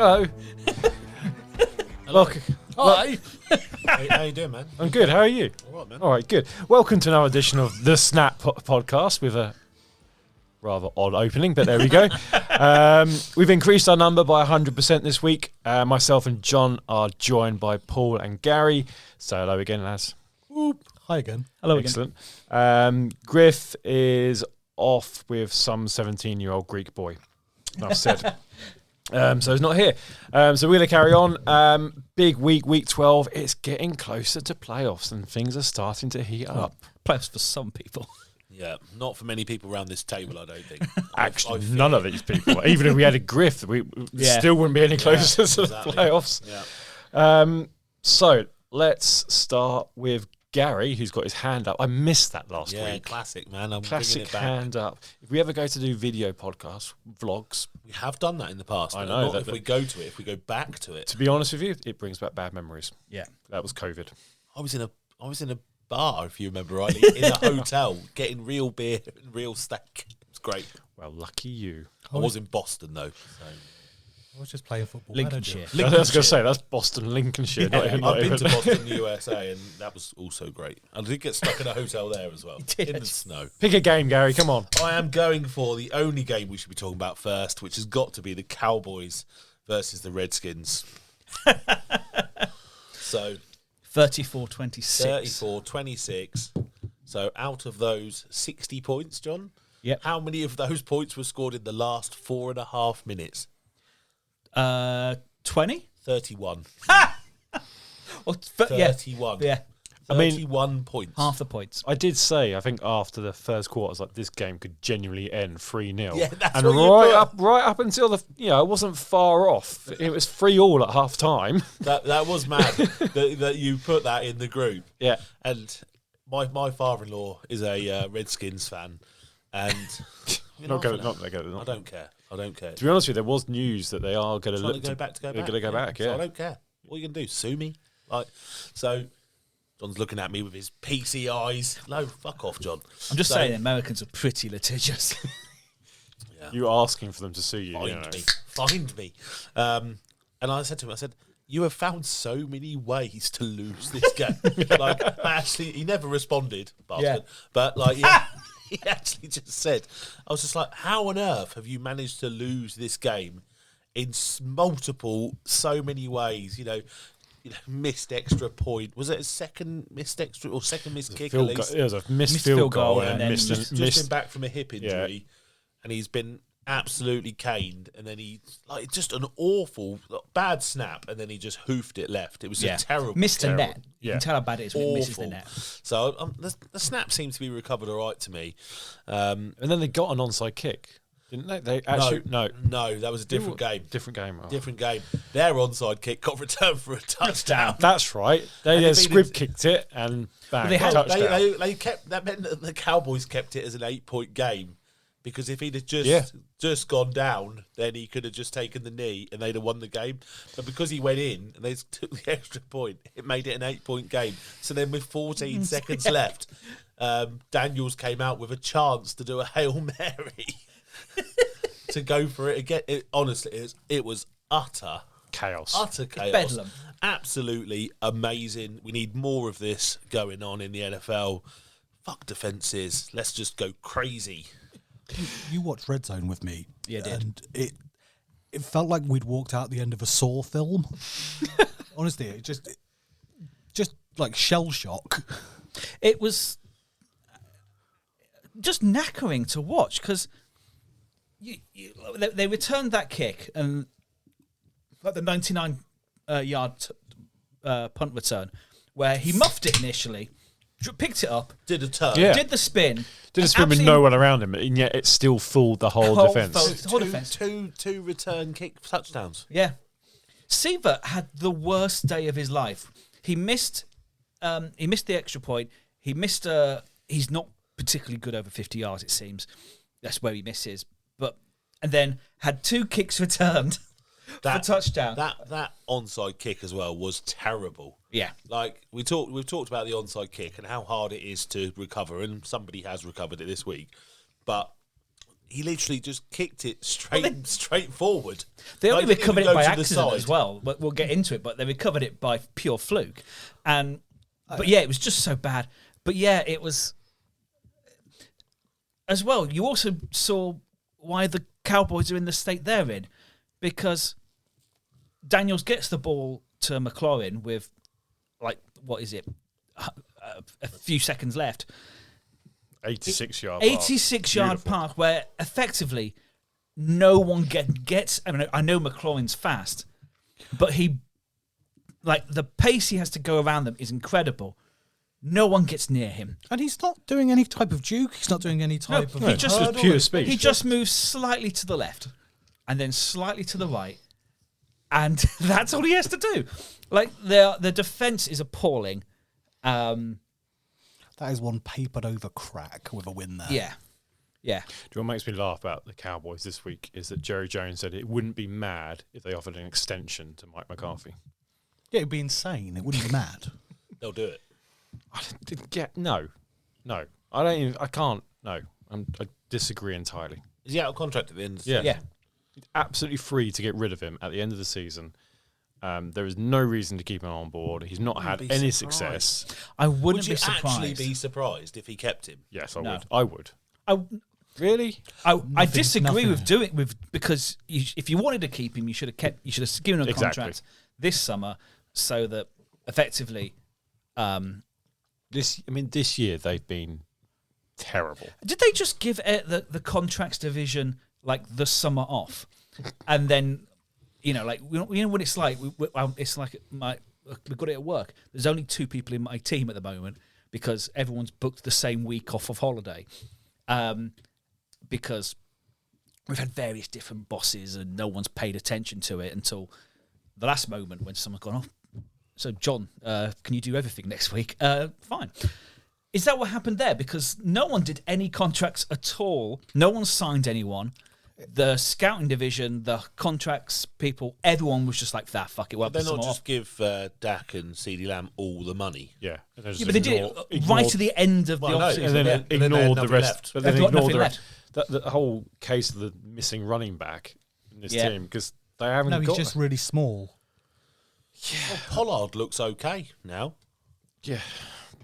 Hello. Look. Hi. How you doing, man? I'm good. How are you? All right, man. All right, good. Welcome to another edition of the Snap podcast with a rather odd opening, but there we go. We've increased our number by 100% this week. Myself and John are joined by Paul and Gary. So hello again, lads. Whoop. Hi again. Hello Excellent. Griff is off with some 17-year-old Greek boy. Enough said. So he's not here. So we're going to carry on. Big week 12. It's getting closer to playoffs and things are starting to heat up. Playoffs for some people. Yeah, not for many people around this table, I don't think. Actually, none of these people. Even if we had a Griff, we still wouldn't be any closer to the playoffs. Yeah. So let's start with Gary, who's got his hand up. I missed that last week. Yeah, classic, man. I'm Classic bringing it back. hand up. If we ever go to do video podcasts, vlogs, We have done that in the past. I know. Not if we go to it, if we go back to it. to be honest with you, it brings back bad memories. Yeah. That was COVID. I was in a bar, if you remember rightly, in a hotel, getting real beer and real steak. It was great. Well, lucky you. I was in Boston, though. So. I was just playing football. Lincolnshire. I was going to say, that's Boston, Lincolnshire. Yeah, not even, I've been to Boston, USA, and that was also great. I did get stuck in a hotel there as well, did. in the snow. Pick a game, Gary. Come on. I am going for the only game we should be talking about first, which has got to be the Cowboys versus the Redskins. So 34-26. 34-26. So out of those 60 points, John, Yep. how many of those points were scored in the last 4.5 minutes? 20? 31. Well, yeah. 31. Yeah. 31 points. Half the points. I did say, I think after the first quarter, I was like, this game could genuinely end 3-0. Yeah, that's and what you put. right up until it wasn't far off. It was 3-3 at half time. That was mad that you put that in the group. Yeah. And my father-in-law is a Redskins fan, and I don't care. I don't care. To be honest with you, there was news that they are going to Trying to go back. They're going to go back. So Yeah. I don't care. What are you going to do? Sue me? So John's looking at me with his PC eyes. No, fuck off, John. I'm just saying, Americans are pretty litigious. You're asking for them to sue you. Find me. And I said to him, you have found so many ways to lose this game. Actually, he never responded, bastard. Yeah. But he actually just said, I was just like, how on earth have you managed to lose this game in so many ways? Missed extra point. Was it a second missed extra or second missed kick at least? It was a missed field goal and then Just been back from a hip injury, and he's been absolutely caned, and then he just an awful bad snap, and then he just hoofed it left. It was just terrible. Missed the net. Yeah. You can tell how bad it is when it misses the net. So the snap seems to be recovered all right to me. And then they got an onside kick, didn't they? They actually no, that was a different game. Different game. Oh. Different game. Their onside kick got returned for a touchdown. That's right. They squib kicked it and bang, they had- touchdown. They kept that meant that the Cowboys kept it as an 8-point game. Because if he'd have just gone down, then he could have just taken the knee and they'd have won the game. But because he went in and they took the extra point, it made it an 8-point game. So then with 14 seconds left, Daniels came out with a chance to do a Hail Mary to go for it again. Honestly, it was utter chaos. Utter chaos. Bedlam. Absolutely amazing. We need more of this going on in the NFL. Fuck defences. Let's just go crazy. You watched Red Zone with me. Yeah, I did. And it felt like we'd walked out the end of a Saw film. Honestly, it just like shell shock. It was just knackering to watch because they returned that kick and like the 99-yard punt return where he muffed it initially, picked it up, Did a turn. Yeah. did the spin. Did a spin with no one around him, and yet it still fooled the whole defence. Whole defense. Two return kick touchdowns. Yeah. Sievert had the worst day of his life. He missed the extra point. He's not particularly good over 50 yards, it seems. That's where he misses. And then had 2 kicks returned for touchdown. That onside kick as well was terrible. Yeah. Like we've talked about the onside kick and how hard it is to recover, and somebody has recovered it this week. But he literally just kicked it straight forward. They only Like, recovered it didn't even by go to the accident side. as well. But we'll get into it. But they recovered it by pure fluke. But yeah, it was just so bad. But yeah, it was... As well, you also saw why the Cowboys are in the state they're in. Because Daniels gets the ball to McLaurin with, like, what is it? A few seconds left. 86-yard 86-yard park where effectively no one gets... I mean, I know McLaurin's fast, but the pace he has to go around them is incredible. No one gets near him. And he's not doing any type of juke. He's not doing any type of... he just Just pure speed. He just moves slightly to the left and then slightly to the right, and that's all he has to do. Like, the defense is appalling. That is one papered over crack with a win there. Yeah. Do you know what makes me laugh about the Cowboys this week is that Jerry Jones said it wouldn't be mad if they offered an extension to Mike McCarthy. Yeah, it'd be insane. It wouldn't be mad. They'll do it. I didn't get... No. I don't even... I can't... No. I disagree entirely. Is he out of contract at the end of the Yeah. season? He's absolutely free to get rid of him at the end of the season. There is no reason to keep him on board. He's not had be any surprised. success. I wouldn't Would you be surprised. actually be surprised if he kept him? Yes, I No. would. I would. I, Really? I disagree nothing. with because if you wanted to keep him, you should have given him a Exactly. contract this summer, so that effectively, This year they've been terrible. did they just give the contracts division like the summer off, and then like when it's like it's like we've got it at work. There's only 2 people in my team at the moment because everyone's booked the same week off of holiday. Because we've had various different bosses and no one's paid attention to it until the last moment when someone's gone, oh, so John, can you do everything next week? Fine. Is that what happened there? Because no one did any contracts at all. No one signed anyone. The scouting division, the contracts people, everyone was just like, fuck it. Well, They're not just give Dak and CeeDee Lamb all the money. Yeah. Yeah, but they did it right to the end of the Well, no, offseason. And then Yeah. And then they had ignored the nothing rest. left. But then They've got ignored nothing the rest. The whole case of the missing running back in this Yeah. team because they haven't No, he's got... just really small. Well, Pollard looks okay now. Yeah,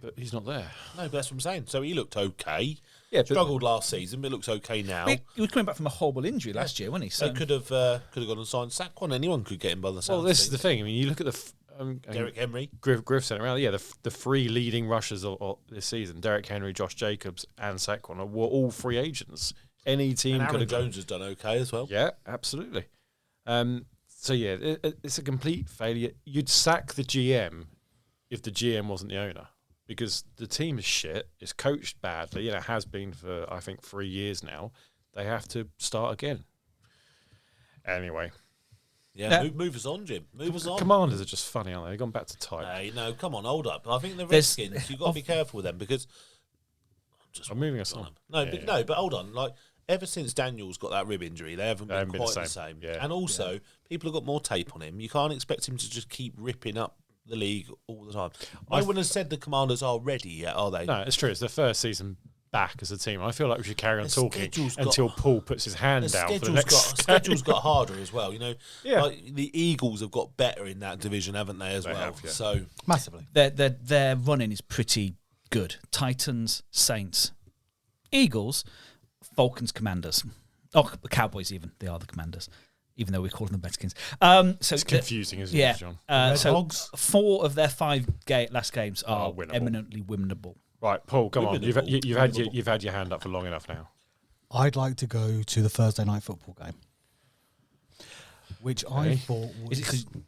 but he's not there. No, but that's what I'm saying. So he looked okay. Yeah, but- Struggled last season, but looks okay now. He was coming back from a horrible injury last year, wasn't he? So They could have gone and signed Saquon. Anyone could get him by the sound Well, this is the thing. I mean, you look at Derrick Henry. Griff sent it around. Yeah, the 3 leading rushers this season, Derrick Henry, Josh Jacobs, and Saquon, were all free agents. Any team And could Aaron have Jones has done okay as well. Yeah, absolutely. So yeah, it's a complete failure. You'd sack the GM if the GM wasn't the owner because the team is shit. It's coached badly. It has been for I think 3 years now. They have to start again. Anyway, Yeah, move us on, Jim. Move us on. Commanders are just funny, aren't they? They've gone back to type. Hey, no, come on, hold up. I think the There's- Redskins, you've got to be careful with them because... I'm moving us on. No, Yeah, but but hold on. Like, ever since Daniels got that rib injury, they haven't been quite the same. Yeah. And also, people have got more tape on him. You can't expect him to just keep ripping up the league all the time. I wouldn't have said the Commanders are ready yet, are they? No, it's true. It's their first season back as a team. I feel like we should carry on The talking schedule's got- until Paul puts his hand The down for the schedule's next game. schedule's got harder as well. You know, Yeah. like the Eagles have got better in that division, haven't they? As They well. have, yeah. So Massively. their running is pretty good. Titans, Saints, Eagles, Falcons, Commanders. Oh, the Cowboys even. They are the Commanders, even though we call them the Redskins. So It's confusing, isn't yeah. it, John? Red So Hogs. 4 of their 5 last games are winnable. eminently winnable. Right, Paul, come on. You've Winnable. had your hand up for long enough now. I'd like to go to the Thursday night football game, which I Okay. thought was Is it 'cause-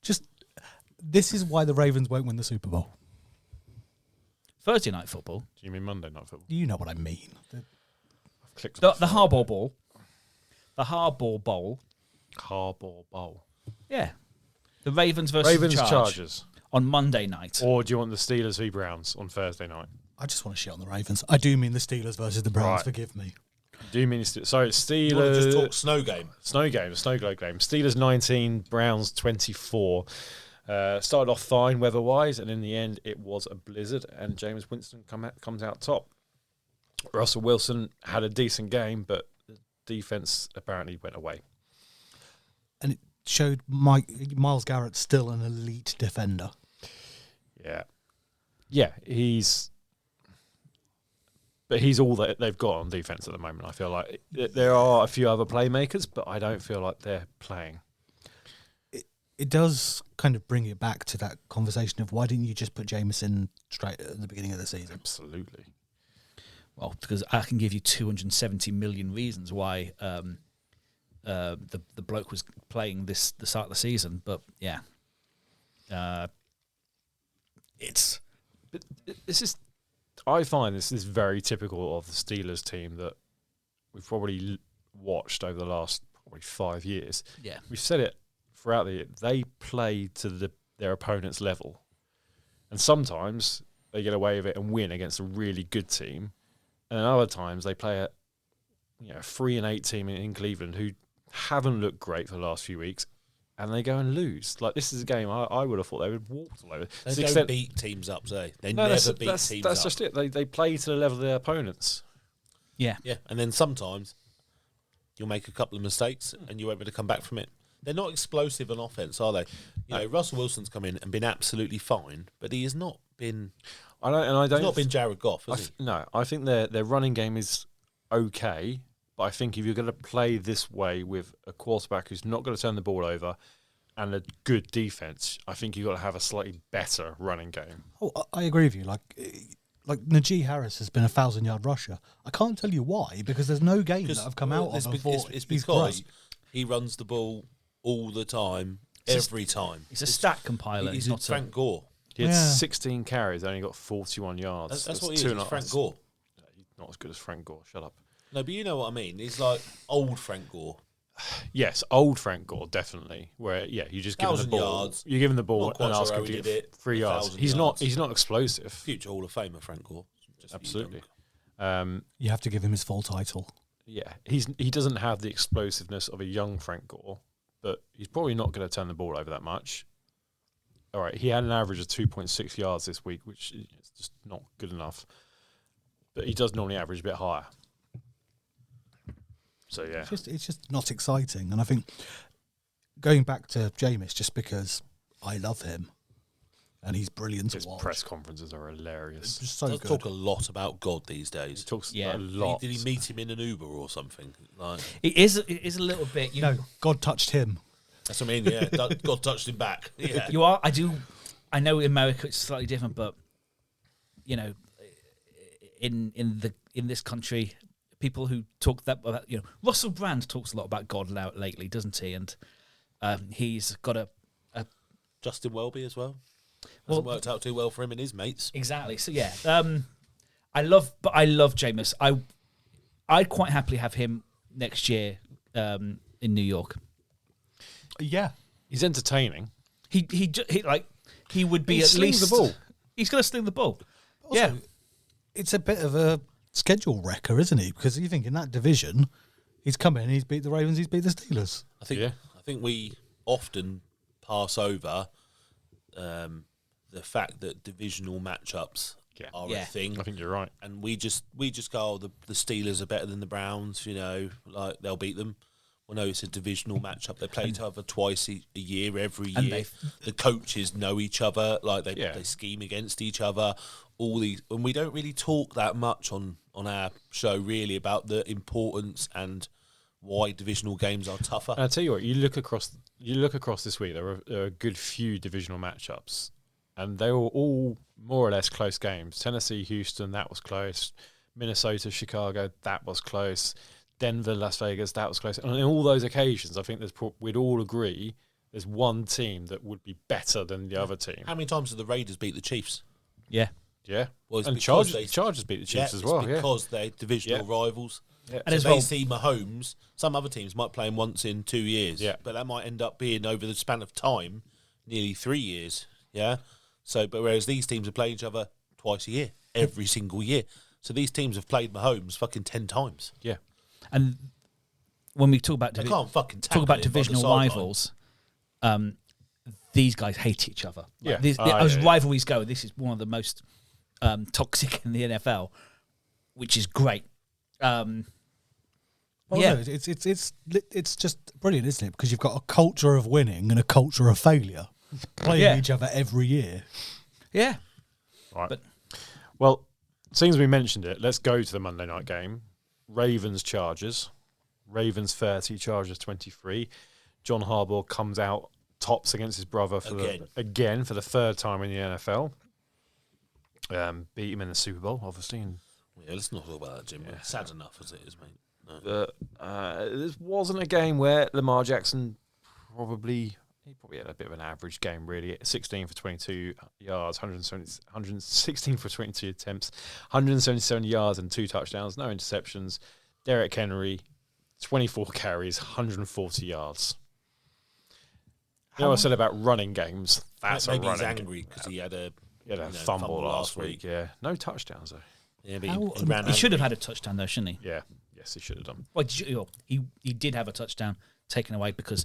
just. This is why the Ravens won't win the Super Bowl. Thursday night football, Do you mean Monday Night Football? You know what I mean. I've clicked the Harbaugh-Bowl, the Harbaugh-Bowl. Harbaugh-Bowl. Yeah, the Ravens versus Ravens the Chargers. on Monday night. Or do you want the Steelers v Browns on Thursday night? I just want to shit on the Ravens. I do mean the Steelers versus the Browns. Right. Forgive me. Do you mean sorry, it's you want to just Steelers talk snow game. snow globe game. Steelers 19, Browns 24. Started off fine weather-wise, and in the end, it was a blizzard, and Jameis Winston comes out top. Russell Wilson had a decent game, but the defense apparently went away. And it showed Myles Garrett's still an elite defender. Yeah, he's all that they've got on defense at the moment. I feel like there are a few other playmakers, but I don't feel like they're playing. It does kind of bring it back to that conversation of why didn't you just put Jameson straight at the beginning of the season? Absolutely. Well, because I can give you 270 million reasons why the bloke was playing the start of the season, but yeah, it's. But I find this is very typical of the Steelers team that we've probably watched over the last probably 5 years. Yeah, We've said it throughout the year. They play to their opponent's level, and sometimes they get away with it and win against a really good team. And other times they play a 3-8 team in Cleveland who haven't looked great for the last few weeks, and they go and lose. Like, this is a game I would have thought they would walk all over. They don't beat teams up, do they? They never beat teams up. That's just it. They play to the level of their opponents. yeah. And then sometimes you'll make a couple of mistakes and you're able to come back from it. They're not explosive on offense, are they? You know, Russell Wilson's come in and been absolutely fine, but he has not been. I don't. He's not been Jared Goff, has he? No, I think their running game is okay, but I think if you're going to play this way with a quarterback who's not going to turn the ball over and a good defense, I think you've got to have a slightly better running game. Oh, I agree with you. Like Najee Harris has been a 1,000-yard rusher. I can't tell you why, because there's no game that I've come out of and thought it's he's because great. he runs the ball all the time, every time. He's a stat compiler. He's not Frank Gore. He had Yeah. 16 carries, only got 41 yards. That's what he is. He's Frank Gore. He's not as good as Frank Gore. Shut up. No, but you know what I mean. He's like old Frank Gore. Yes, old Frank Gore, definitely. Where you just give him the 1,000 ball. yards. You give him the ball Not quite and ask sure him how to he get did it. 3 yards. 1,000 He's not explosive. Future Hall of Famer Frank Gore. Just Absolutely. You have to give him his full title. Yeah, he doesn't have the explosiveness of a young Frank Gore, but he's probably not going to turn the ball over that much. All right, he had an average of 2.6 yards this week, which is just not good enough. But he does normally average a bit higher. So, yeah. It's just not exciting. And I think going back to Jameis, just because I love him and he's brilliant His to watch. press conferences are hilarious. Just so Does good. talk a lot about God these days. He talks Yeah. a lot. Did he meet him in an Uber or something? Like, It is a little bit. No, God touched him. that's what I mean. Yeah, God touched him back. Yeah. You are. I know in America it's slightly different, but in this country, people who talk that about Russell Brand talks a lot about God lately, doesn't he? And he's got a Justin Welby as well. Well- Hasn't worked out too well for him and his mates. exactly. So yeah, I love Jameis. I'd quite happily have him next year in New York. Yeah. He's entertaining. He would be He at slings least the ball. He's going to sling the ball. Also, yeah. It's a bit of a schedule wrecker, isn't he? Because you think in that division, he's come in, he's beat the Ravens, he's beat the Steelers. I think we often pass over the fact that divisional matchups are a thing. I think you're right. And we just go, the Steelers are better than the Browns, like they'll beat them. Well, no, it's a divisional matchup. They play each other twice a year, every year. The coaches know each other, like they scheme against each other. All these, and we don't really talk that much on our show really about the importance and why divisional games are tougher. And I tell you what, you look across this week. There are a good few divisional matchups, and they were all more or less close games. Tennessee, Houston, that was close. Minnesota, Chicago, that was close. Denver, Las Vegas, that was close. And on all those occasions, I think we'd all agree there's one team that would be better than the other team. How many times have the Raiders beat the Chiefs? Yeah. Yeah. Well, and Chargers beat the Chiefs as well. Because they're divisional rivals. Yeah. And So as they well, see Mahomes. Some other teams might play him once in 2 years. Yeah. But that might end up being over the span of time, nearly 3 years. Yeah. So, but whereas these teams are playing each other twice a year, every single year. So these teams have played Mahomes fucking 10 times. Yeah. and when we talk about They can't fucking tackle talk about him on the divisional sideline. rivals, these guys hate each other. Yeah. As Yeah. rivalries go, this is one of the most toxic in the NFL. which is great. Well, Yeah. no, it's just brilliant, isn't it? Because you've got a culture of winning and a culture of failure playing each other every year. Yeah. Right. But- Well, since we mentioned it, let's go to the Monday night game. Ravens Chargers. Ravens 30, Chargers 23. John Harbaugh comes out tops against his brother for the third time in the NFL. Beat him in the Super Bowl, obviously. And let's not talk about that, Jim. Yeah. Sad enough as it is, mate. No. This wasn't a game where Lamar Jackson probably had a bit of an average game, really. 16 for 22 yards, 116 for 22 attempts, 177 yards and 2 touchdowns, no interceptions. Derrick Henry, 24 carries, 140 yards. You know what I said about running games? That's maybe a he's running angry because he had a fumble last week. Yeah, no touchdowns though. Yeah, but He should have had a touchdown, though, shouldn't he? Yeah, yes, he should have done. Well, he did have a touchdown taken away because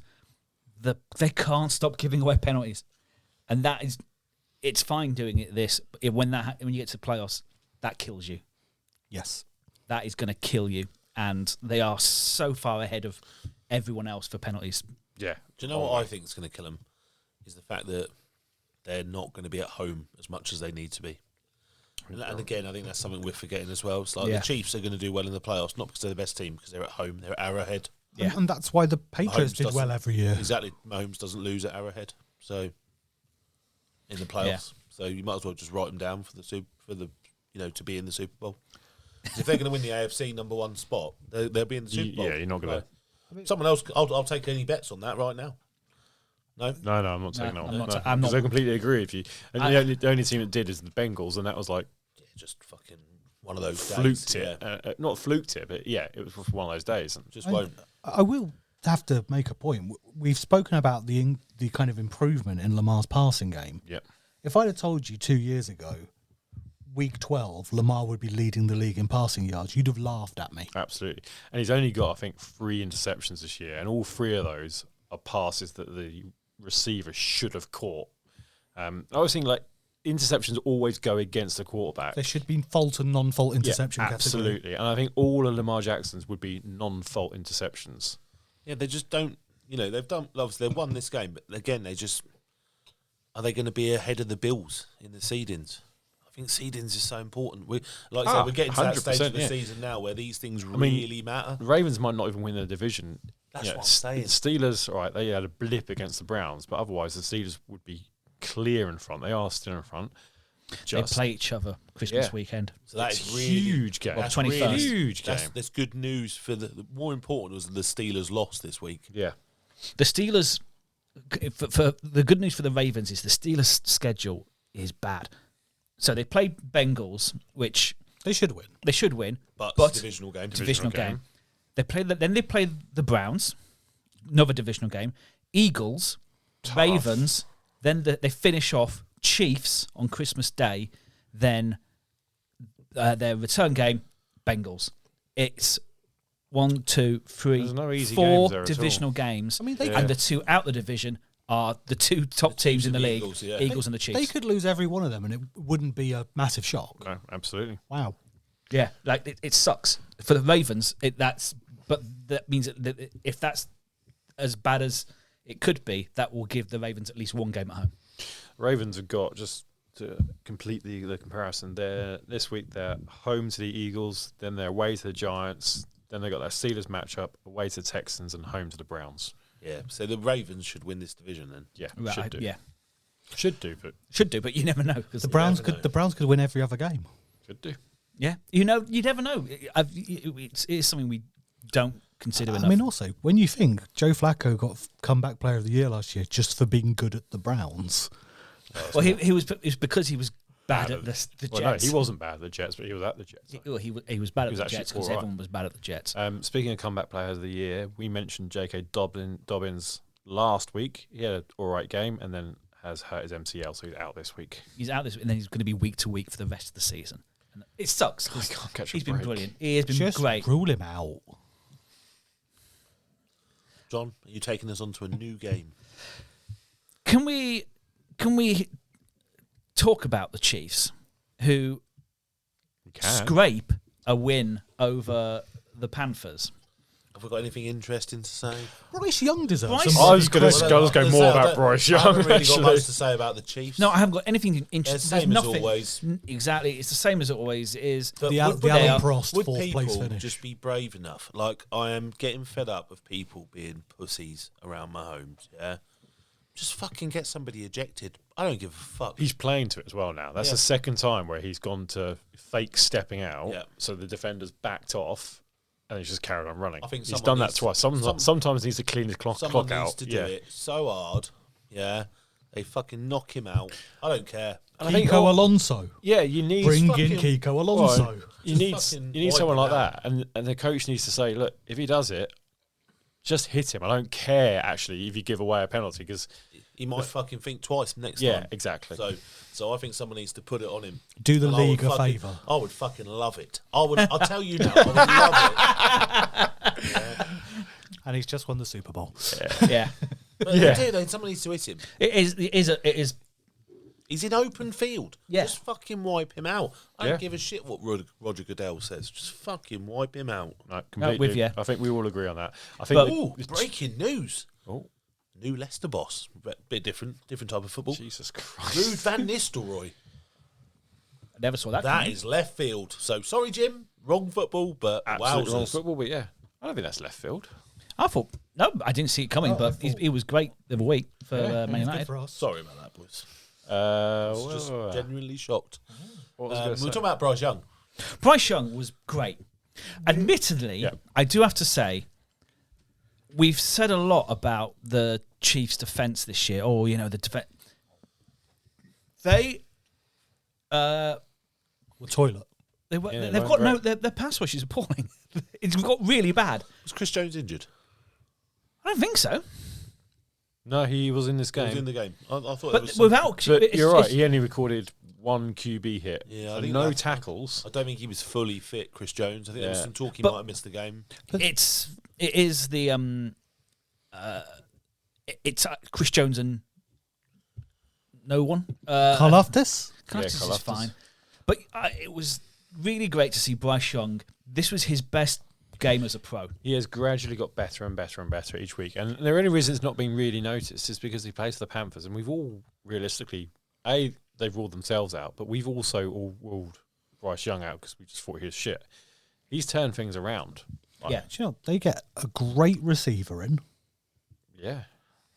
they can't stop giving away penalties, and it's fine doing it. But when you get to the playoffs, that kills you. Yes, that is going to kill you, and they are so far ahead of everyone else for penalties. Yeah. Do you know what I think is going to kill them? Is the fact that they're not going to be at home as much as they need to be. And again, I think that's something we're forgetting as well. It's like the Chiefs are going to do well in the playoffs, not because they're the best team, because they're at home, they're at Arrowhead. yeah, and that's why the Patriots did well every year. Exactly, Mahomes doesn't lose at Arrowhead, so in the playoffs. So you might as well just write them down for the to be in the Super Bowl. If they're going to win the AFC number 1 spot, they'll be in the Super Bowl. Yeah, you're not going to. Someone else, I'll take any bets on that right now. No, I'm not taking that one. I'm not. I completely agree with you. And the only team that did is the Bengals, and that was like just fucking one of those fluked days. it. Not fluked it, but yeah, it was one of those days. Just won't. I will have to make a point. We've spoken about the kind of improvement in Lamar's passing game. Yep. If I'd have told you 2 years ago, week 12, Lamar would be leading the league in passing yards, you'd have laughed at me. Absolutely. And he's only got, I think, 3 interceptions this year, and all 3 of those are passes that the receiver should have caught. I was thinking, like, interceptions always go against the quarterback. There should be fault and non-fault interception category. Absolutely. And I think all of Lamar Jackson's would be non-fault interceptions. Yeah, they just don't. They've done. Obviously, they've won this game, but again, are they going to be ahead of the Bills in the seedings? I think seedings is so important. We're getting to that stage of the season now where these things really matter. The Ravens might not even win the division. That's what I'm saying. Steelers, all right, they had a blip against the Browns, but otherwise the Steelers would be clear in front. They are still in front. They play each other Christmas weekend. So that is really huge game. Well, 21st. Huge game. That's good news for the more important was the Steelers lost this week. Yeah. The Steelers, for the good news for the Ravens is the Steelers' schedule is bad. So they play Bengals, which They should win. But it's a divisional game. Divisional game. They play then they play the Browns, another divisional game. Eagles, Ravens. Then they finish off Chiefs on Christmas Day. Then their return game, Bengals. It's 1, 2, 3, There's no easy 4 games there at divisional all. games. I mean, and the 2 out the division are the 2 top teams in the league, Eagles and the Chiefs. They could lose every one of them and it wouldn't be a massive shock. No, absolutely. Wow. Yeah, like it sucks for the Ravens. But that means that if that's as bad as it could be, that will give the Ravens at least 1 game at home. Ravens have got, just to complete the comparison, this week they're home to the Eagles, then they're away to the Giants, then they've got their Steelers matchup, away to the Texans and home to the Browns. Yeah, so the Ravens should win this division then. Yeah, Right, should do. Yeah, Should do, but but you never know. The Browns could win every other game. should do. Yeah, you never know. It is something we don't consider enough. I mean, also, when you think Joe Flacco got comeback player of the year last year just for being good at the Browns. Well, it was because he was bad at the Jets. Well, no, he wasn't bad at the Jets, but he was at the Jets. He was bad at the Jets because everyone was bad at the Jets. Speaking of comeback players of the year, we mentioned J.K. Dobbins last week. He had an all right game and then has hurt his MCL, so he's out this week. He's out this week, and then he's going to be week to week for the rest of the season. And it sucks. I can't catch a He's been break. brilliant. He has been Just great. rule him out. John, are you taking us on to a new game? Can we talk about the Chiefs who You can. scrape a win over the Panthers. Have we got anything interesting to say? Bryce Young deserves Bryce- some I was bloody going credit. to go more about Bryce Young. I haven't really got actually. much to say about the Chiefs. No, I haven't got anything interesting. Same as always. Exactly, it's the same as it always is. But The would Alan Prost would fourth place people finish. just be brave enough? Like, I am getting fed up of people being pussies around my homes, yeah? Just fucking get somebody ejected. I don't give a fuck. He's playing to it as well now. That's the second time where he's gone to fake stepping out, so the defender's backed off, and he's just carried on running. I think he's done that twice. Sometimes he needs to clean his clock Someone out. needs to do it so hard, yeah? They fucking knock him out. I don't care. And I think, Kiko Alonso. yeah, you need Bring in fucking- Kiko Alonso. you need fucking someone wipe like him that, and the coach needs to say, look, if he does it, just hit him. I don't care actually if you give away a penalty because He might fucking think twice next yeah, time. exactly. So I think someone needs to put it on him. Do the And I would league a fucking- favour. I would fucking love it. I'll tell you now, I would love it. And he's just won the Super Bowl. Yeah, But Yeah. they do, someone needs to hit him. it is. He's in open field. Yeah. Just fucking wipe him out. I Yeah. don't give a shit what Roger Goodell says. Just fucking wipe him out. No, completely. with you. I think we all agree on that. I think. But- Ooh, breaking news. Oh, New Leicester boss. Bit different type of football. Jesus Christ! Ruud van Nistelrooy. I never saw that. That coming. is left field. So sorry, Jim. Wrong football, but Absolutely wrong wowzers. football, but yeah, I don't think that's left field. I thought no, I didn't see it coming, but he was great the other week for Man Good United. for us. Sorry about that, boys. Just Well, genuinely shocked. what was I We're gonna say? talking about Bryce Young. Bryce Young was great. Admittedly, Yeah. I do have to say, we've said a lot about the Chiefs' defense this year. Oh, you know, the defense. Well, toilet. They've they got weren't no. great. Their pass rush is appalling. It's got really bad. Was Chris Jones injured? I don't think so. No, he was in this He was game. in the game. I thought there But was some- without, But it's- you're right. it's- He only recorded one QB hit. Yeah, I so think no that- tackles. I don't think he was fully fit, Chris Jones. I think there was Yeah. some talk he But- might have missed the game. It is the it's Chris Jones and no one. Karlaftis? Karlaftis is Karlaftis. fine, but it was really great to see Bryce Young. This was his best game as a pro. He has gradually got better and better and better each week. And the only reason it's not been really noticed is because he plays for the Panthers. And we've all realistically, they've ruled themselves out, but we've also all ruled Bryce Young out because we just thought he was shit. He's turned things around. Like, Yeah. Do you know, they get a great receiver in. Yeah.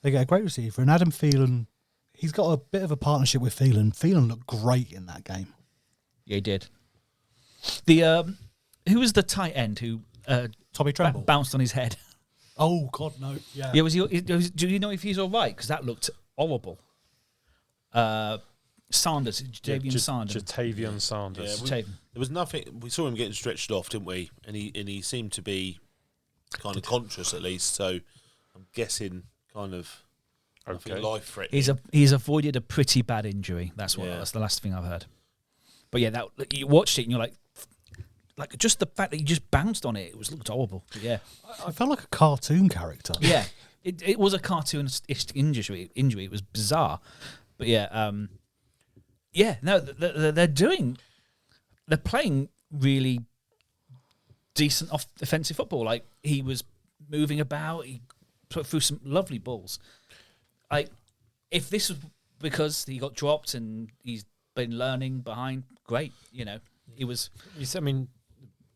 They get a great receiver. And Adam Thielen, he's got a bit of a partnership with Thielen. Thielen looked great in that game. Yeah, he did. The who was the tight end who Tommy Tremble. bounced on his head? Oh, God, no. Yeah. Yeah, do you know if he's all right? Because that looked horrible. Sanders, Jatavian Sanders. Jatavian Sanders. Yeah, there was nothing. We saw him getting stretched off, didn't we? And he seemed to be kind of conscious at least. So I'm guessing kind of Okay. life threatening. He's avoided a pretty bad injury. That's Yeah. that's the last thing I've heard. But yeah, that you watched it and you're like just the fact that he just bounced on it, it looked horrible. But yeah, I felt like a cartoon character. yeah, it was a cartoonish injury. It was bizarre, but yeah, no, they're playing really decent offensive football. Like he was moving about, he put through some lovely balls. Like if this was because he got dropped and he's been learning behind, great. You know, he was. I mean,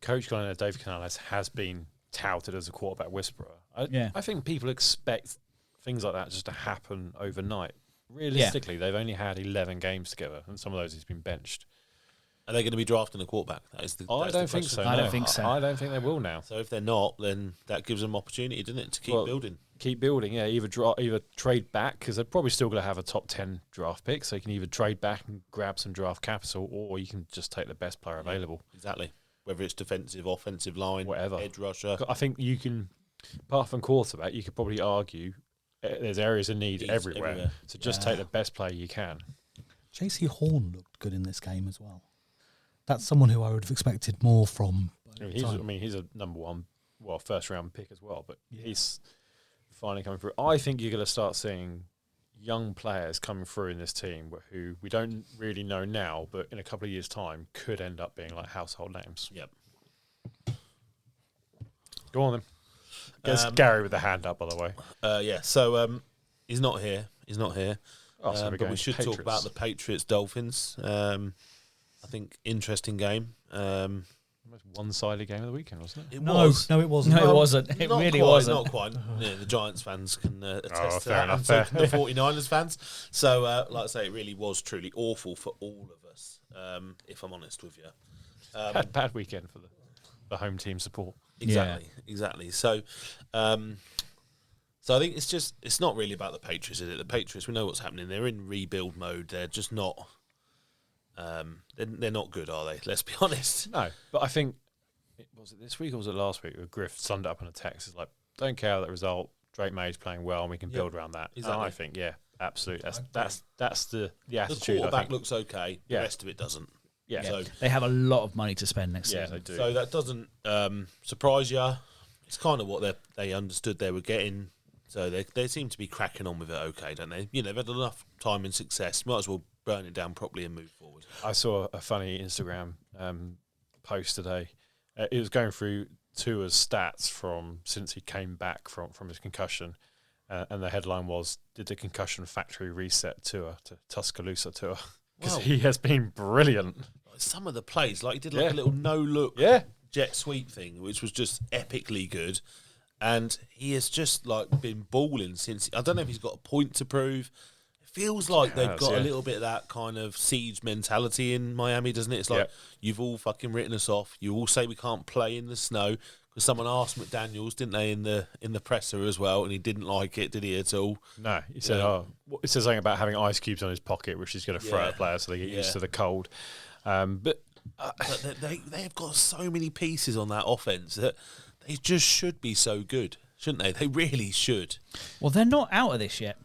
Coach Glenn Dave Canales has been touted as a quarterback whisperer. I think people expect things like that just to happen overnight. Realistically, they've only had 11 games together, and some of those he's been benched. Are they going to be drafting a quarterback? I don't think so. I no. don't think so. I don't think they will now. So if they're not, then that gives them opportunity, doesn't it, to keep building? Keep building, yeah. Either trade back, because they're probably still going to have a top 10 draft pick, so you can either trade back and grab some draft capital, or you can just take the best player available. Exactly. Whether it's defensive, offensive line, Whatever. edge rusher. I think you can, apart from quarterback, you could probably argue there's areas of need Needs everywhere. everywhere. So just take the best player you can. JC Horn looked good in this game as well. That's someone who I would have expected more from. He's a number one, first round pick as well, but Yeah. he's finally coming through. I think you're going to start seeing young players coming through in this team who we don't really know now, but in a couple of years' time could end up being like household names. Yep. Go on then. There's Gary with the hand up, by the way. So he's not here. He's not here. Oh, so But we should talk about the Patriots Dolphins. I think interesting game. Most one-sided game of the weekend, wasn't it? It was. No, it wasn't. No, it wasn't. It Not really quite, wasn't. Not quite. Yeah, the Giants fans can attest to fair that. enough, And so fair. can the 49ers fans. So, like I say, it really was truly awful for all of us, if I'm honest with you. Bad weekend for the home team support. Exactly. So, so I think it's not really about the Patriots, is it? The Patriots, we know what's happening. They're in rebuild mode. They're just not. They're not good, are they? Let's be honest. No, but I think was it this week or was it last week? Where Griff summed it up in a text. It's like, don't care about the result. Drake May's playing well, and we can build around that. Exactly. And I think, absolutely. That's the attitude. The quarterback I think. looks okay. The rest of it doesn't. Yeah. So They have a lot of money to spend next Yeah, season. they do. So that doesn't surprise you. It's kind of what they understood they were getting. So they seem to be cracking on with it okay, don't they? They've had enough time and success. Might as well burn it down properly and move forward. I saw a funny Instagram post today. It was going through Tua's stats from since he came back from his concussion, and the headline was, "Did the concussion factory reset Tua to Tuscaloosa Tua?" Because he has been brilliant. Some of the plays, like he did a little no-look jet sweep thing, which was just epically good. And he has just been balling since. I don't know if he's got a point to prove. It feels like they've got a little bit of that kind of siege mentality in Miami, doesn't it? It's like you've all fucking written us off. You all say we can't play in the snow because someone asked McDaniels, didn't they, in the presser as well, and he didn't like it, did he at all? No, he said, it says something about having ice cubes on his pocket, which he's going to throw at players so they get used to the cold. But they have got so many pieces on that offense that they just should be so good, shouldn't they? They really should. Well, they're not out of this yet.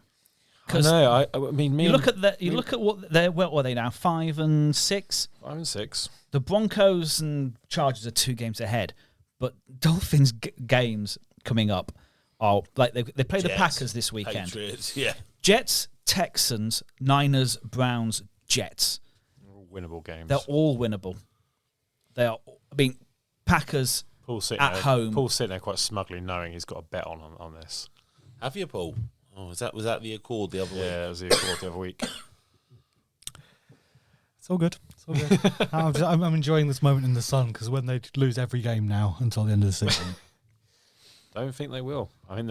I mean, You look at what they're. What are they now? 5 and 6. 5 and 6. The Broncos and Chargers are 2 games ahead, but Dolphins games coming up are like they play the Packers this weekend. Patriots, Jets, Texans, Niners, Browns, Jets. Winnable games. They're all winnable. They are. I mean, Packers at home. Paul's sitting there quite smugly knowing he's got a bet on this. Have you, Paul? Oh, was that the Accord the other week? Yeah, it was the Accord the other week. It's all good. I'm enjoying this moment in the sun because when they lose every game now until the end of the season. Don't think they will. I think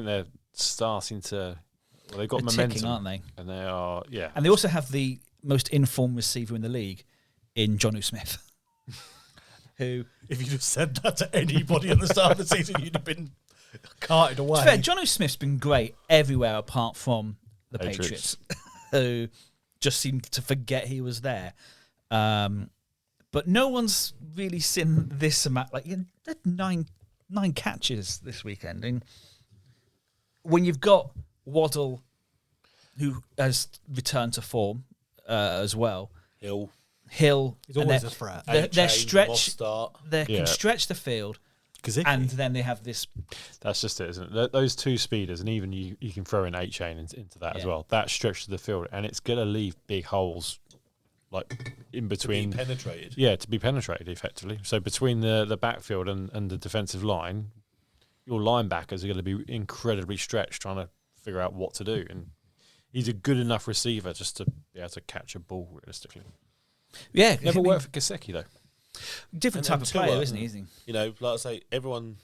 they're starting to. Well, they've got They're momentum, ticking, aren't they? And they are, And they also have the most informed receiver in the league in Jonnu Smith. Who, if you just said that to anybody at the start of the season, you'd have been carted away. to be fair, Jonnu Smith's been great everywhere apart from the Patriots, who just seemed to forget he was there. But no one's really seen this amount. Like, you had nine catches this weekend. And when you've got Waddle, who has returned to form as well, Hill, he's always a threat. They can Yeah. stretch the field, and then they have this. That's just it, isn't it? Those two speeders, and even you can throw in A-Chain into that as well. That stretches the field, and it's going to leave big holes, like in between. To be penetrated. Yeah, to be penetrated effectively. So between the backfield and the defensive line, your linebackers are going to be incredibly stretched trying to figure out what to do. And he's a good enough receiver just to be able to catch a ball realistically. Yeah, never worked for Gesicki though. Different type of player, isn't he? You know, like I say, everyone.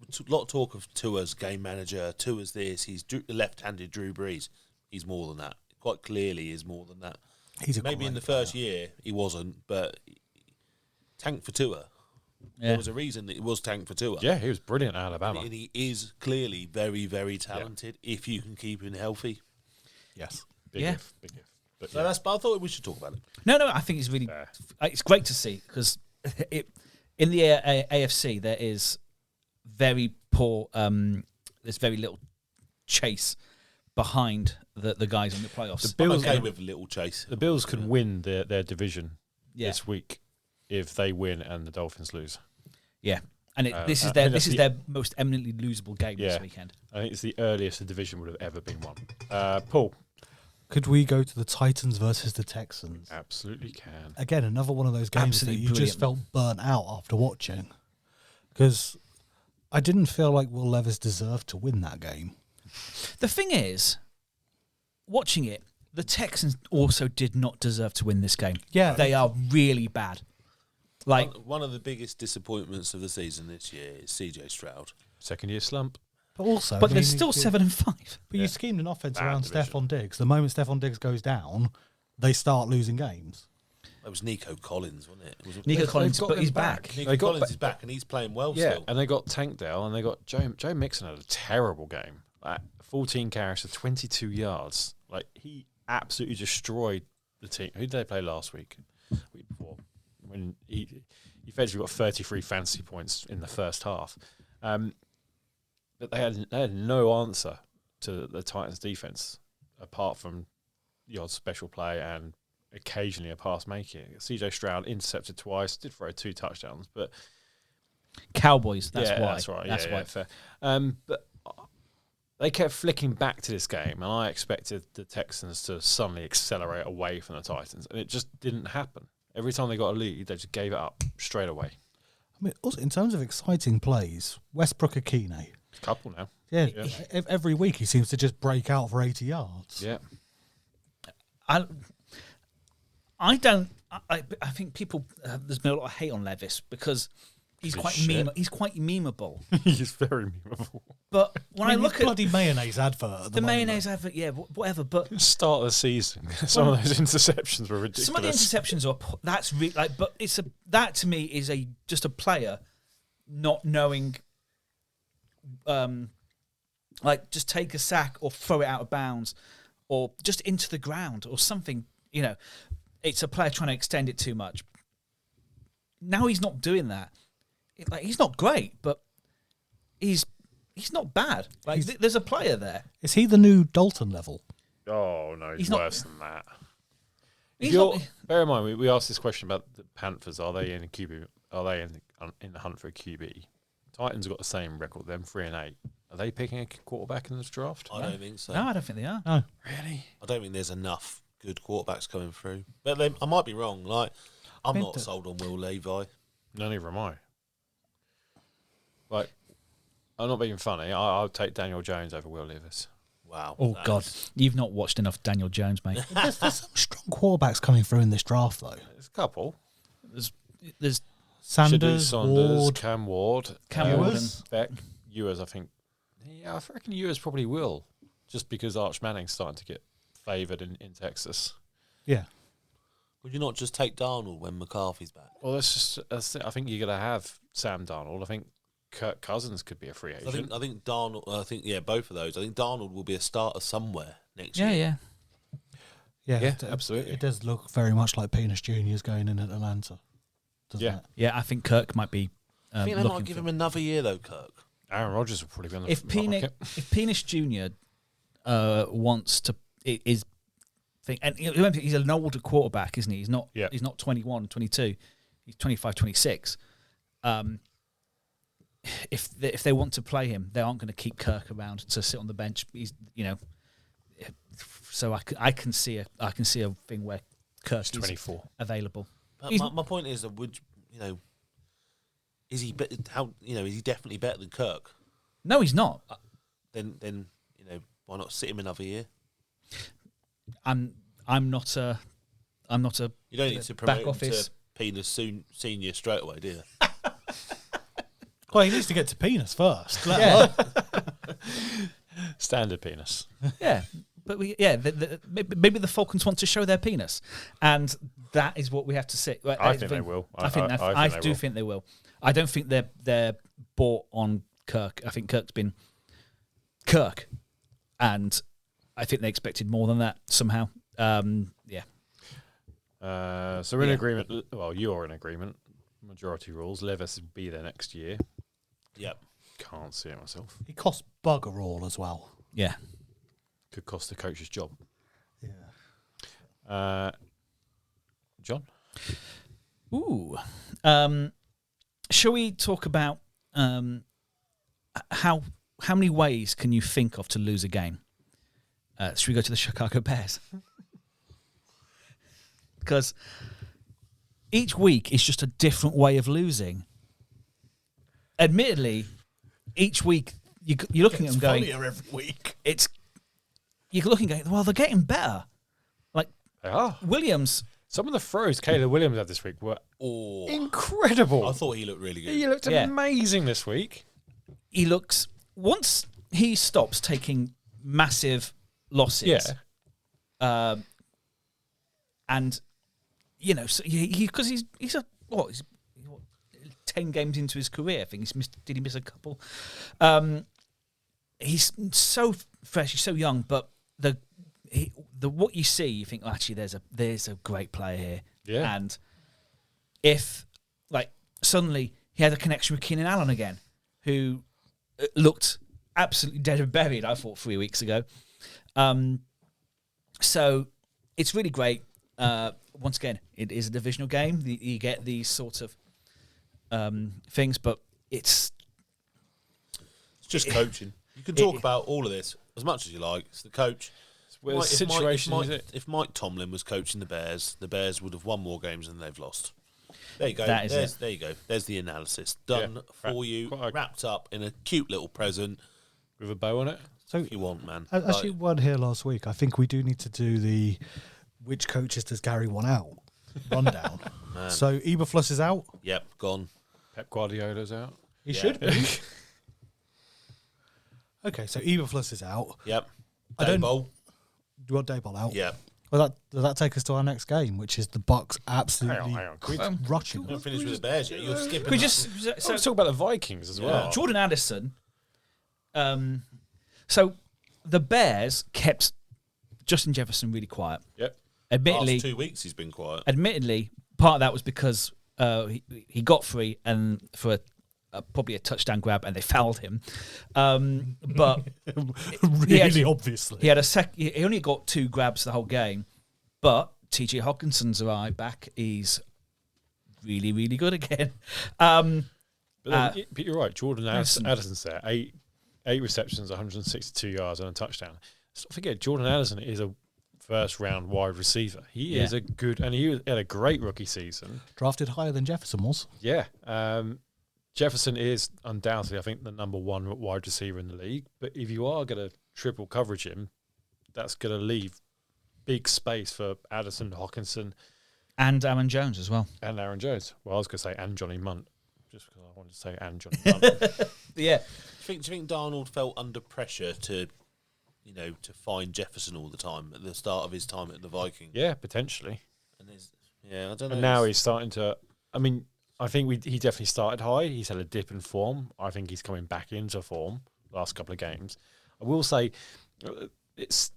A lot of talk of Tua's game manager. Tua's this. He's the left-handed Drew Brees. He's more than that. Quite clearly, is more than that. Maybe in the first year he wasn't, but tank for Tua. Yeah. There was a reason that it was tank for Tua. Yeah, he was brilliant at Alabama. And he is clearly very, very talented if you can keep him healthy. Yes. Big if. But so that's. But I thought we should talk about it. No, I think it's really. It's great to see because in the AFC there is very poor. There's very little chase behind the guys in the playoffs. The Bills I'm okay with a little chase. The Bills can win their division this week if they win and the Dolphins lose. Yeah, and this is their most eminently losable game this weekend. I think it's the earliest the division would have ever been won. Paul, could we go to the Titans versus the Texans? Absolutely can. Again, another one of those games Absolutely that you just felt burnt out after watching. Because I didn't feel like Will Levis deserved to win that game. The thing is, watching it, the Texans also did not deserve to win this game. Yeah. They are really bad. Like, one of the biggest disappointments of the season this year is CJ Stroud. Second-year slump. But also, but they're still 7-5. But you schemed an offense Bad around division. Stephon Diggs. The moment Stephon Diggs goes down, they start losing games. It was Nico Collins, wasn't it? Nico Collins, got but them he's back. back. Nico They got Collins ba- is back and he's playing well Yeah, still. and they got Tankdale, and they got Joe Mixon had a terrible game. Like 14 carries for 22 yards. Like he absolutely destroyed the team. Who did they play last week? Week before, when he effectively got 33 fantasy points in the first half. But they had no answer to the Titans' defense apart from the odd special play and occasionally a pass making. CJ Stroud intercepted twice, did throw 2 touchdowns, but Cowboys, that's why. That's right. That's why. Yeah, fair. But they kept flicking back to this game, and I expected the Texans to suddenly accelerate away from the Titans, and it just didn't happen. Every time they got a lead, they just gave it up straight away. I mean, also in terms of exciting plays, Westbrook Akine. Couple now. Yeah, Yeah. every week he seems to just break out for 80 yards. Yeah. I don't. I think people. There's been a lot of hate on Levis because he's He's quite shit. He's quite memeable. He's very memeable. But when I, mean, look his at bloody mayonnaise advert. At the moment. mayonnaise advert, yeah, whatever. But Start of the season, some of those interceptions were ridiculous. some of the interceptions are that's like. But that to me is just a player not knowing. Like just take a sack or throw it out of bounds, or just into the ground or something. You know, it's a player trying to extend it too much. Now he's not doing that. He's not great, but he's not bad. Like there's a player there. Is he the new Dalton level? Oh no, he's He's not- worse than that. He's not- Bear in mind, we asked this question about the Panthers. Are they in a QB? Are they in the hunt for a QB? Titans got the same record. Them 3-8. Are they picking a quarterback in this draft? I don't think so. No, I don't think they are. No. Really? I don't think there's enough good quarterbacks coming through. But I might be wrong. Like, I'm mean, not sold on Will Levi. No, neither am I. Like, I'm not being funny. I'll take Daniel Jones over Will Levis. Wow. Oh that God, is- you've not watched enough Daniel Jones, mate. There's some strong quarterbacks coming through in this draft, though. There's a couple. There's Sanders, Saunders, Ward. Cam Ward, Cam Ward Ewers? Beck, Ewers. I think. Yeah, I reckon Ewers probably will, just because Arch Manning's starting to get favoured in Texas. Yeah. Would you not just take Darnold when McCarthy's back? Well, that's it. I think you're going to have Sam Darnold. I think Kirk Cousins could be a free agent. I think Darnold. Both of those. I think Darnold will be a starter somewhere next yeah, year. yeah. Yeah, it- absolutely. It does look very much like Penis Jr.'s going in at Atlanta. Doesn't Yeah. it? Yeah, I think Kirk might be. I think they looking might give for- him another year though, Kirk. Aaron Rodgers will probably be on the if market. Penis Jr. Wants to is think, and remember, he's an older quarterback, isn't he? He's not. Yeah. He's not 21, 22. He's 25, 26. If they want to play him, they aren't going to keep Kirk around to sit on the bench. He's so I can see a thing where Kirk is 24. available. But He's- my point is that is he is he definitely better than Kirk? No, he's not. Then why not sit him another year? I'm not a. You don't need to back promote him office. to Penis Senior straight away, do you? Well, he needs to get to Penis first. Yeah. Standard penis. Yeah, but maybe the Falcons want to show their penis, and that is what we have to see. I think they will. I do will. think they will. I don't think they're bought on Kirk. I think Kirk's been Kirk, and I think they expected more than that somehow. Yeah. So we're in agreement. Well, you're in agreement. Majority rules. Levis will be there next year. Yep. Can't see it myself. He costs bugger all as well. Yeah. Could cost the coach's job. Yeah. John? Ooh. Shall we talk about how many ways can you think of to lose a game? Should we go to the Chicago Bears? Because each week is just a different way of losing. admittedly, each week you're looking at them going, funnier every week. You're looking going, well, they're getting better. Like They are. Williams, Some of the throws Caleb Williams had this week were Oh, incredible. I thought he looked really good. He looked amazing this week. he looks, once he stops taking massive losses, and so because he's 10 games into his career. I think did he miss a couple? He's so fresh, he's so young, but the what you see, you think, actually, there's a great player here. Yeah. And if suddenly he had a connection with Keenan Allen again, who looked absolutely dead and buried, I thought 3 weeks ago. So it's really great. Once again, it is a divisional game. You get these sorts of things, but it's just coaching. You can talk about all of this as much as you like. It's the coach. Well, situation is it? If Mike Tomlin was coaching the Bears would have won more games than they've lost. There you go. That is it. There you go. There's the analysis done for you, wrapped up in a cute little present With a bow on it. So if you want, man. as you won here last week, I think we do need to do the which coaches does Gary want out rundown. So Eberflus is out. Yep, gone. Pep Guardiola's out. He should be. Okay, so Eberflus is out. Yep. I don't- Dayball. Do you want Dayball out? Yep. Well, does that take us to our next game, which is the Bucks absolutely Hang on. Can we, rushing Don't them? finish with the Bears yet. You're skipping. we that. just let's talk about the Vikings as well. Jordan Addison. So the Bears kept Justin Jefferson really quiet. Yep. Admittedly, Last 2 weeks he's been quiet. part of that was because he got free and for probably a touchdown grab, and they fouled him. But Really, obviously. he had he only got 2 grabs the whole game. But TJ Hawkinson's right back. He's really, really good again. But you're right. Jordan Addison. Addison's there. Eight receptions, 162 yards, and a touchdown. Let's not forget, Jordan Addison is a first-round wide receiver. He is a good, and he had a great rookie season. Drafted higher than Jefferson was. Yeah. Jefferson is undoubtedly, I think, the number 1 wide receiver in the league. But if you are going to triple coverage him, that's going to leave big space for Addison, Hawkinson, And Aaron Jones as well. and Aaron Jones. Well, I was going to say and Johnny Munt, just because I wanted to say and Johnny Munt. Yeah. Do you think Darnold felt under pressure to find Jefferson all the time at the start of his time at the Vikings? Yeah, potentially. And I don't know. And now he's starting to. I mean, I think he definitely started high. He's had a dip in form. I think he's coming back into form the last couple of games. I will say, it's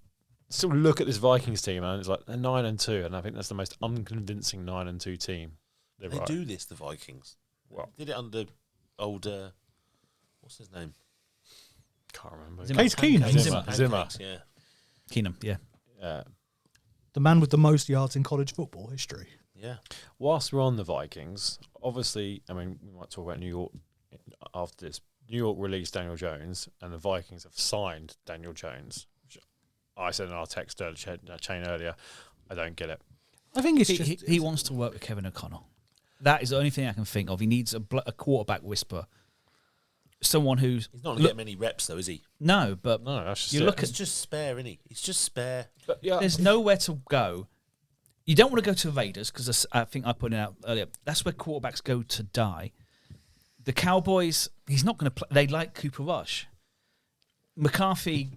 still look at this Vikings team, and it's like they're 9-2, and I think that's the most unconvincing 9-2 team. They do this, the Vikings. Well, Did it under old what's his name? can't remember. Zimmer. Case Keenum. Zimmer. Pancakes, yeah. Keenum, yeah. The man with the most yards in college football history. Yeah. Whilst we're on the Vikings, obviously, I mean, we might talk about New York after this. New York released Daniel Jones, and the Vikings have signed Daniel Jones. Which I said in our text chain earlier, I don't get it. I think it's just He wants to work with Kevin O'Connell. That is the only thing I can think of. He needs a quarterback whisperer. Someone who's... He's not going to get many reps, though, is he? No, but No, that's just you it. look He's at... just spare, isn't he? He's just spare. But, yeah, There's nowhere to go. You don't want to go to the Raiders, because I think I put it out earlier. That's where quarterbacks go to die. The Cowboys, he's not going to play. They like Cooper Rush. McCarthy,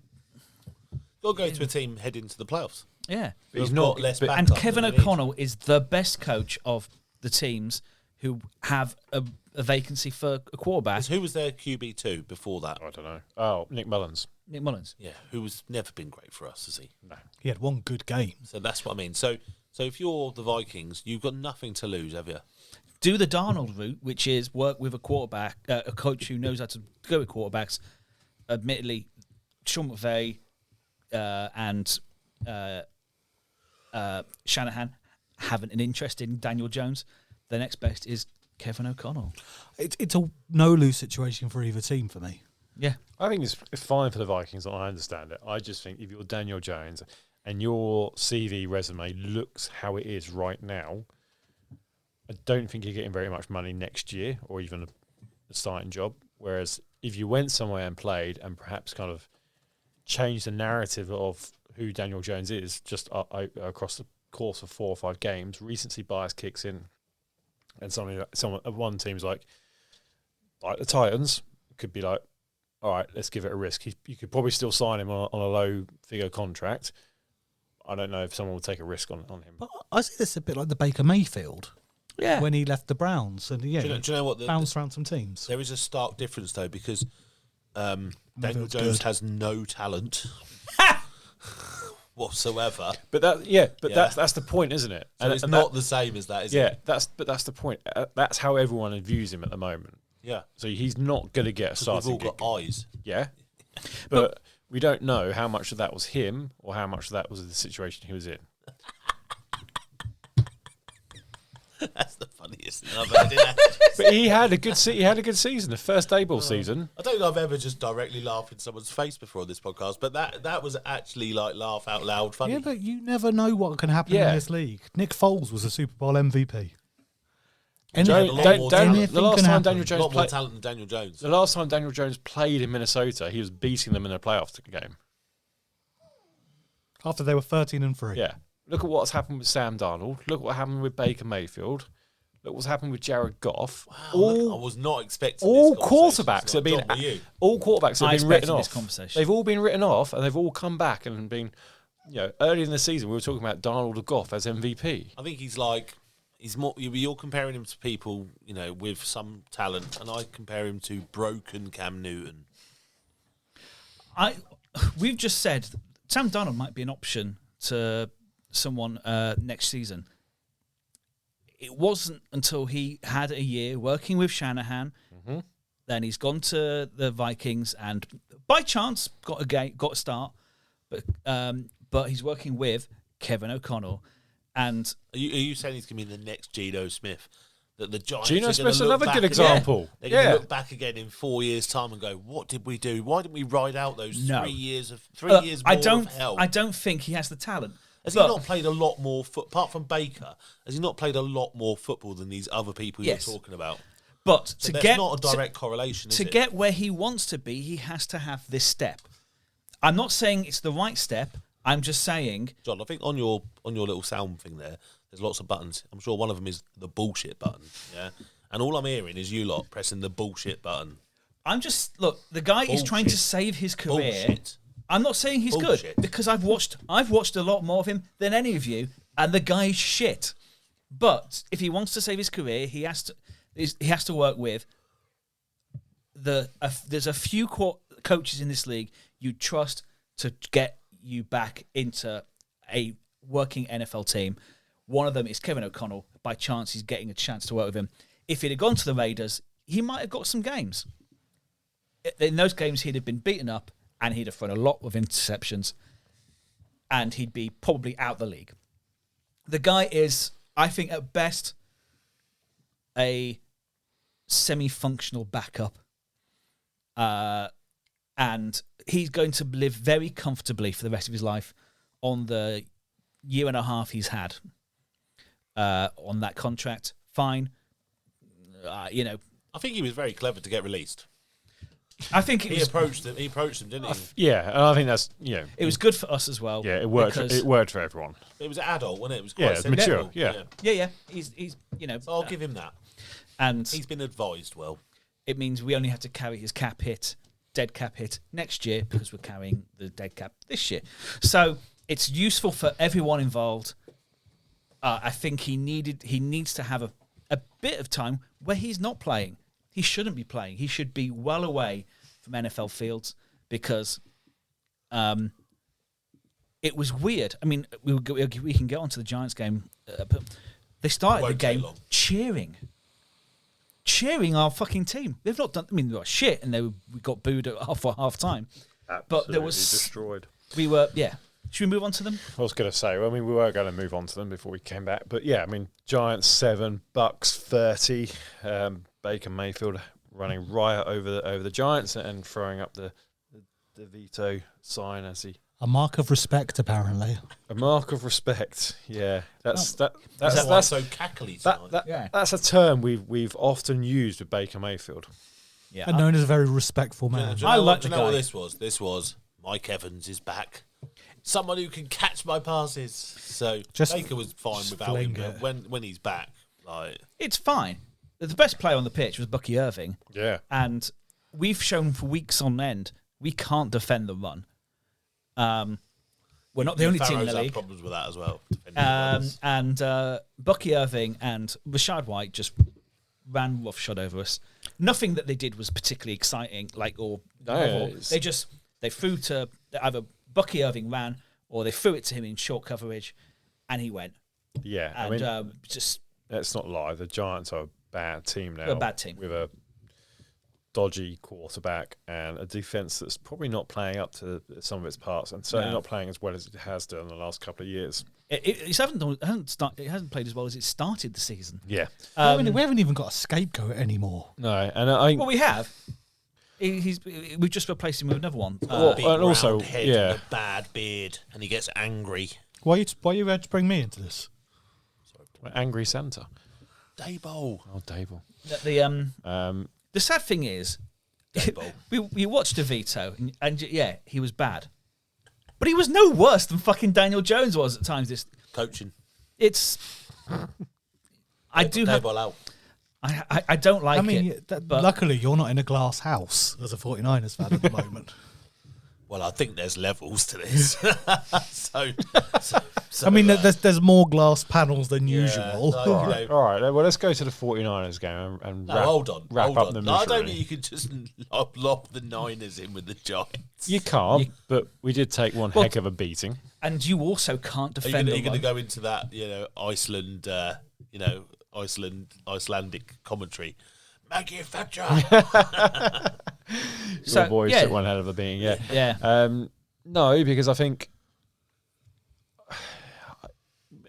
Got to go to a team heading to the playoffs. yeah. But he's not- got less but- backup And Kevin than they need. O'Connell is the best coach of the teams who have a vacancy for a quarterback. Who was their QB2 before that? I don't know. Oh, Nick Mullins. Nick Mullins. Yeah, who was never been great for us, has he? No. he had one good game. So that's what I mean. So if you're the Vikings, you've got nothing to lose, have you? Do the Darnold route, which is work with a quarterback, a coach who knows how to go with quarterbacks. Admittedly, Sean McVay and Shanahan haven't an interest in Daniel Jones. The next best is Kevin O'Connell. It's a no-lose situation for either team for me. Yeah. I think it's fine for the Vikings, and I understand it. I just think if you're Daniel Jones and your CV resume looks how it is right now, I don't think you're getting very much money next year or even the starting job. Whereas if you went somewhere and played and perhaps kind of changed the narrative of who Daniel Jones is just across the course of 4 or 5 games, recency bias kicks in, and one team's like the Titans could be like, all right, let's give it a risk. You could probably still sign him on a low figure contract. I don't know if someone will take a risk on him. But I see this a bit like the Baker Mayfield. Yeah. When he left the Browns. And do you know what? Bounced around some teams. There is a stark difference, though, because Daniel Jones has no talent whatsoever. But that's the point, isn't it? So it's not the same as that, is it? That's the point. That's how everyone views him at the moment. Yeah. So he's not going to get a starting We've all got eyes. Yeah. But we don't know how much of that was him or how much of that was the situation he was in. That's the funniest thing I've heard in that. But he had a good season, the first Dayball season. I don't think I've ever just directly laughed in someone's face before on this podcast, but that was actually like laugh out loud funny. Yeah, but you never know what can happen in this league. Nick Foles was a Super Bowl MVP. The last time Daniel Jones more talent than Daniel Jones. The last time Daniel Jones played in Minnesota, he was beating them in a playoff game. After they were 13-3. Yeah. Look at what's happened with Sam Darnold. Look what happened with Baker Mayfield. Look what's happened with Jared Goff. Wow, I was not expecting all this quarterbacks have been written off. This conversation. They've all been written off, and they've all come back and been. Early in the season, we were talking about Darnold or Goff as MVP. I think he's more. You're comparing him to people, with some talent, and I compare him to broken Cam Newton. We've just said Sam Darnold might be an option to someone next season. It wasn't until he had a year working with Shanahan, then he's gone to the Vikings and by chance got a start, but he's working with Kevin O'Connell. And are you saying he's going to be the next Geno Smith? That the Giants Geno Smith's another good example. They're going to look back again in 4 years' time and go, "What did we do? Why didn't we ride out those 3 years of hell?" I don't think he has the talent. Has he not played a lot more apart from Baker? Has he not played a lot more football than these other people you're talking about? But so that's not a direct correlation. To get where he wants to be, he has to have this step. I'm not saying it's the right step. I'm just saying, John, I think on your little sound thing there's lots of buttons. I'm sure one of them is the bullshit button. Yeah, and all I'm hearing is you lot pressing the bullshit button. The guy is trying to save his career. Bullshit. I'm not saying he's good because I've watched a lot more of him than any of you, and the guy is shit. But if he wants to save his career, he has to work with there's a few coaches in this league you trust to get you back into a working NFL team. One of them is Kevin O'Connell. By chance, he's getting a chance to work with him. If he'd have gone to the Raiders, he might have got some games. In those games, he'd have been beaten up and he'd have thrown a lot of interceptions and he'd be probably out the league. The guy is, I think, at best, a semi-functional backup. And he's going to live very comfortably for the rest of his life on the year and a half he's had on that contract. Fine. I think he was very clever to get released. I think he approached them, didn't he? Yeah, and I think that's It was good for us as well. Yeah, it worked. It worked for everyone. It was adult, wasn't it? It was quite it's mature. Yeah. He's So I'll give him that. And he's been advised well. It means we only have to carry his dead cap hit next year because we're carrying the dead cap this year. So it's useful for everyone involved. I think he needs to have a bit of time where he's not playing. He shouldn't be playing. He should be well away from NFL fields because it was weird. I mean, we can get onto the Giants game, but they started the game cheering our fucking team. They've not done. I mean, they were shit, and we got booed at half time. But there was destroyed. We were Should we move on to them? I was going to say, we were going to move on to them before we came back. But yeah, Giants 7, Bucks 30. Baker Mayfield running riot over the Giants and throwing up the veto sign as he. A mark of respect, apparently. A mark of respect, yeah. That's so cackly tonight? That's a term we've often used with Baker Mayfield. Yeah, And known as a very respectful man. Do you I know, like do you the know what guy. this was? This was Mike Evans is back. Someone who can catch my passes. So Just- Baker was fine just without him. fling it. But when he's back, like it's fine. The best player on the pitch was Bucky Irving, Yeah. and we've shown for weeks on end we can't defend the run. We're not the only team in Pharaohs the have league. problems with that as well. defending the runs. And Bucky Irving and Rashad White just ran roughshod over us. Nothing that they did was particularly exciting, novel. They threw to either Bucky Irving ran or they threw it to him in short coverage, and he went. Yeah. And I mean, just let's not lie. The Giants are a bad team now. They're a bad team. With a dodgy quarterback and a defense that's probably not playing up to some of its parts, and certainly not playing as well as it has done in the last couple of years. it hasn't played as well as it started the season. Yeah. We haven't even got a scapegoat anymore. No, and I Well, we have. We've just replaced him with another one. Big and also, round head yeah. and a bad beard, and he gets angry. Why you had to bring me into this? Angry Santa. Dayball. Oh, Dable. The sad thing is, Dayball. we watched DeVito, and yeah, he was bad, but he was no worse than fucking Daniel Jones was at times. Coaching. I do have. Dayball out. I don't like it. But luckily, you're not in a glass house as a 49ers fan at the moment. Well, I think there's levels to this. so I mean, there's more glass panels than yeah, usual. like, you know, All right, well, let's go to the 49ers game and no, wrap, hold on. wrap hold up on. the No, I don't misery. think you can just lob the Niners in with the Giants. You can't, but we did take one heck of a beating. and you also can't Are you defend. going to go into that, Iceland, Icelandic commentary? Maggie Thatcher. So, Your boys yeah. took one hell of a beating, yeah. Yeah. No, because I think,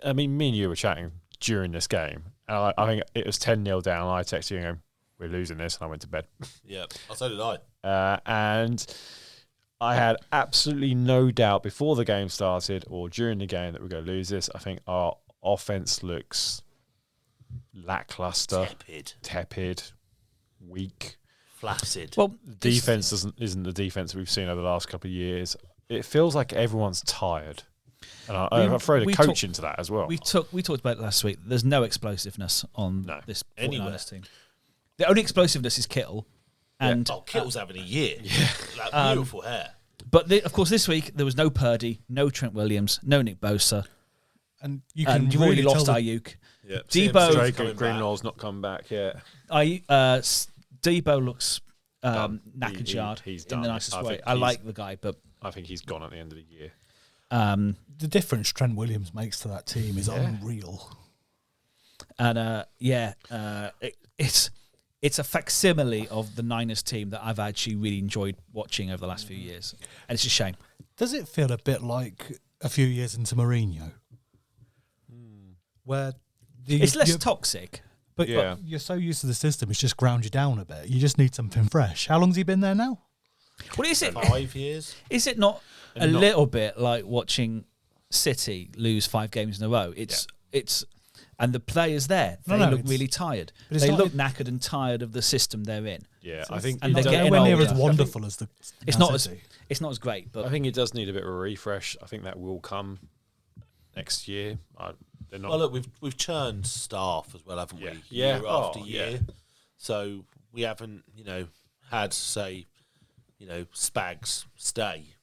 I mean, me and you were chatting during this game, and I think it was 10-0 down, and I texted you and going, we're losing this, and I went to bed. Yeah, so did I. And I had absolutely no doubt before the game started or during the game that we're going to lose this. I think our offense looks lackluster, tepid, weak. Flaccid. Well, Defense isn't the defense we've seen over the last couple of years. It feels like everyone's tired, and I'm afraid we of coaching to that as well. we talked about it last week. There's no explosiveness on this 49ers Anywhere. team. The only explosiveness is Kittle, and Kittle's having a year. That beautiful hair. but of course this week there was no Purdy, no Trent Williams, no Nick Bosa, And you and can you've really already lost tell Ayuk. Yeah. Debo- Jacob Greenlaw's not come back yet. Debo looks Done. knackered yard he's in done. the nicest I way. think I he's- like the guy, but I think he's gone at the end of the year. the difference Trent Williams makes to that team is unreal. and it's a facsimile of the Niners team that I've actually really enjoyed watching over the last few years, and it's a shame. Does it feel a bit like a few years into Mourinho? Where It's less toxic. but Yeah. you're so used to the system, it's just ground you down a bit. You just need something fresh. How long's he been there now? What is it? 5 years. Is it not a little bit like watching City lose 5 games in a row? It's and the players there, they look it's- really tired. but it's They not- look knackered and tired of the system they're in. Yeah, I think and it they're does- getting Nowhere near older. as wonderful as the. It's Man not City. as great, but I think it does need a bit of a refresh. I think that will come next year. They're not. Well, look, we've churned staff as well, haven't we? Yeah. Year Oh, after year. So we haven't, had say, Spags stay.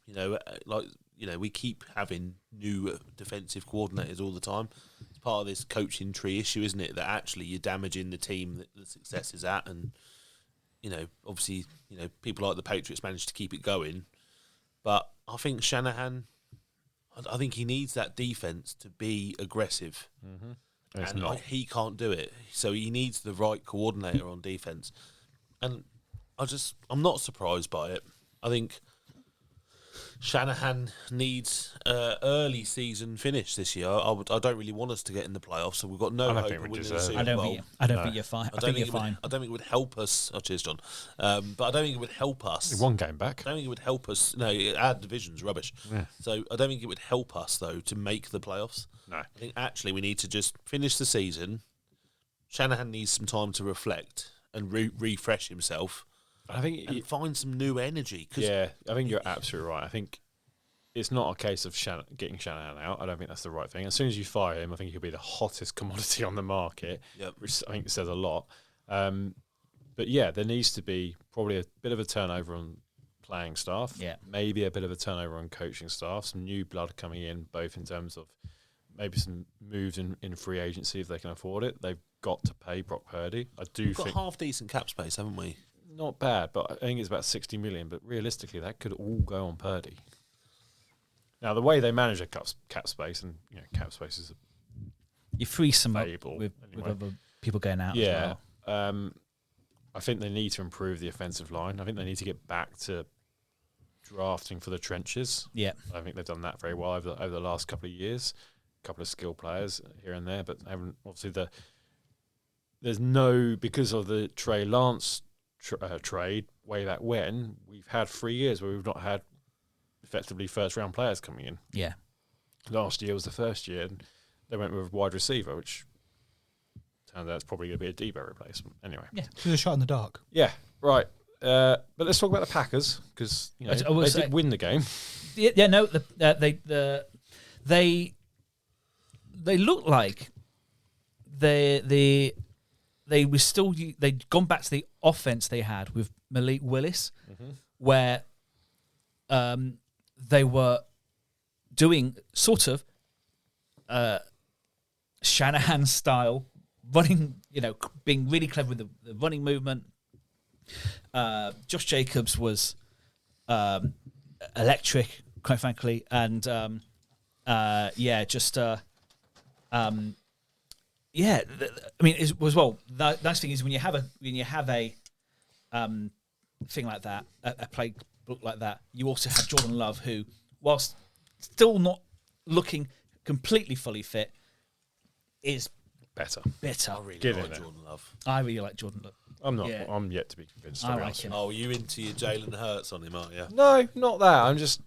We keep having new defensive coordinators all the time. It's part of this coaching tree issue, isn't it? That actually you're damaging the team that the success is at, and obviously, people like the Patriots managed to keep it going, but I think Shanahan. I think he needs that defense to be aggressive, It's and not. he can't do it. So he needs the right coordinator on defense, and I'm not surprised by it. I think Shanahan needs early season finish this year. I don't really want us to get in the playoffs, so we've got no I don't hope think of we winning the deserve it. Super I don't Bowl. think you're fine. I I think you're fine. don't think it would help us. Oh, cheers, John. But I don't think it would help us. One game back. I don't think it would help us. No, our division's rubbish. Yeah. So I don't think it would help us, though, to make the playoffs. No. I think actually we need to just finish the season. Shanahan needs some time to reflect and refresh himself. I think and find some new energy. I think you're absolutely right. I think it's not a case of getting Shanahan out. I don't think that's the right thing. As soon as you fire him, I think he'll be the hottest commodity on the market, which I think says a lot. But yeah, there needs to be probably a bit of a turnover on playing staff. Yeah. Maybe a bit of a turnover on coaching staff. Some new blood coming in, both in terms of maybe some moves in free agency if they can afford it. They've got to pay Brock Purdy. We've got half decent cap space, haven't we? Not bad, but I think it's about 60 million. But realistically, that could all go on Purdy. Now, the way they manage a cap space, and cap space is You free some up valuable with anyway. other people going out. Yeah. As well. I think they need to improve the offensive line. I think they need to get back to drafting for the trenches. Yeah. I think they've done that very well over the last couple of years. A couple of skilled players here and there, but haven't obviously there's no, because of the Trey Lance trade way back when, we've had 3 years where we've not had effectively first round players coming in. Yeah. Last year was the first year, and they went with a wide receiver, which turns out it's probably going to be a Debo replacement. Anyway. Yeah. It's a shot in the dark. Yeah, right. But let's talk about the Packers, because they did win the game. Yeah, no, they look like they'd gone back to the offense they had with Malik Willis, where they were doing sort of Shanahan style running, being really clever with the running movement. Josh Jacobs was electric, quite frankly, and it was The nice thing is when you have a thing like that, a playbook like that, you also have Jordan Love, who, whilst still not looking completely fully fit, is Better. I really Get like in there. Jordan Love. I really like Jordan Love. I'm not. Yeah. I'm yet to be convinced. I like him. Oh, you into your Jalen Hurts on him, aren't you? No, not that.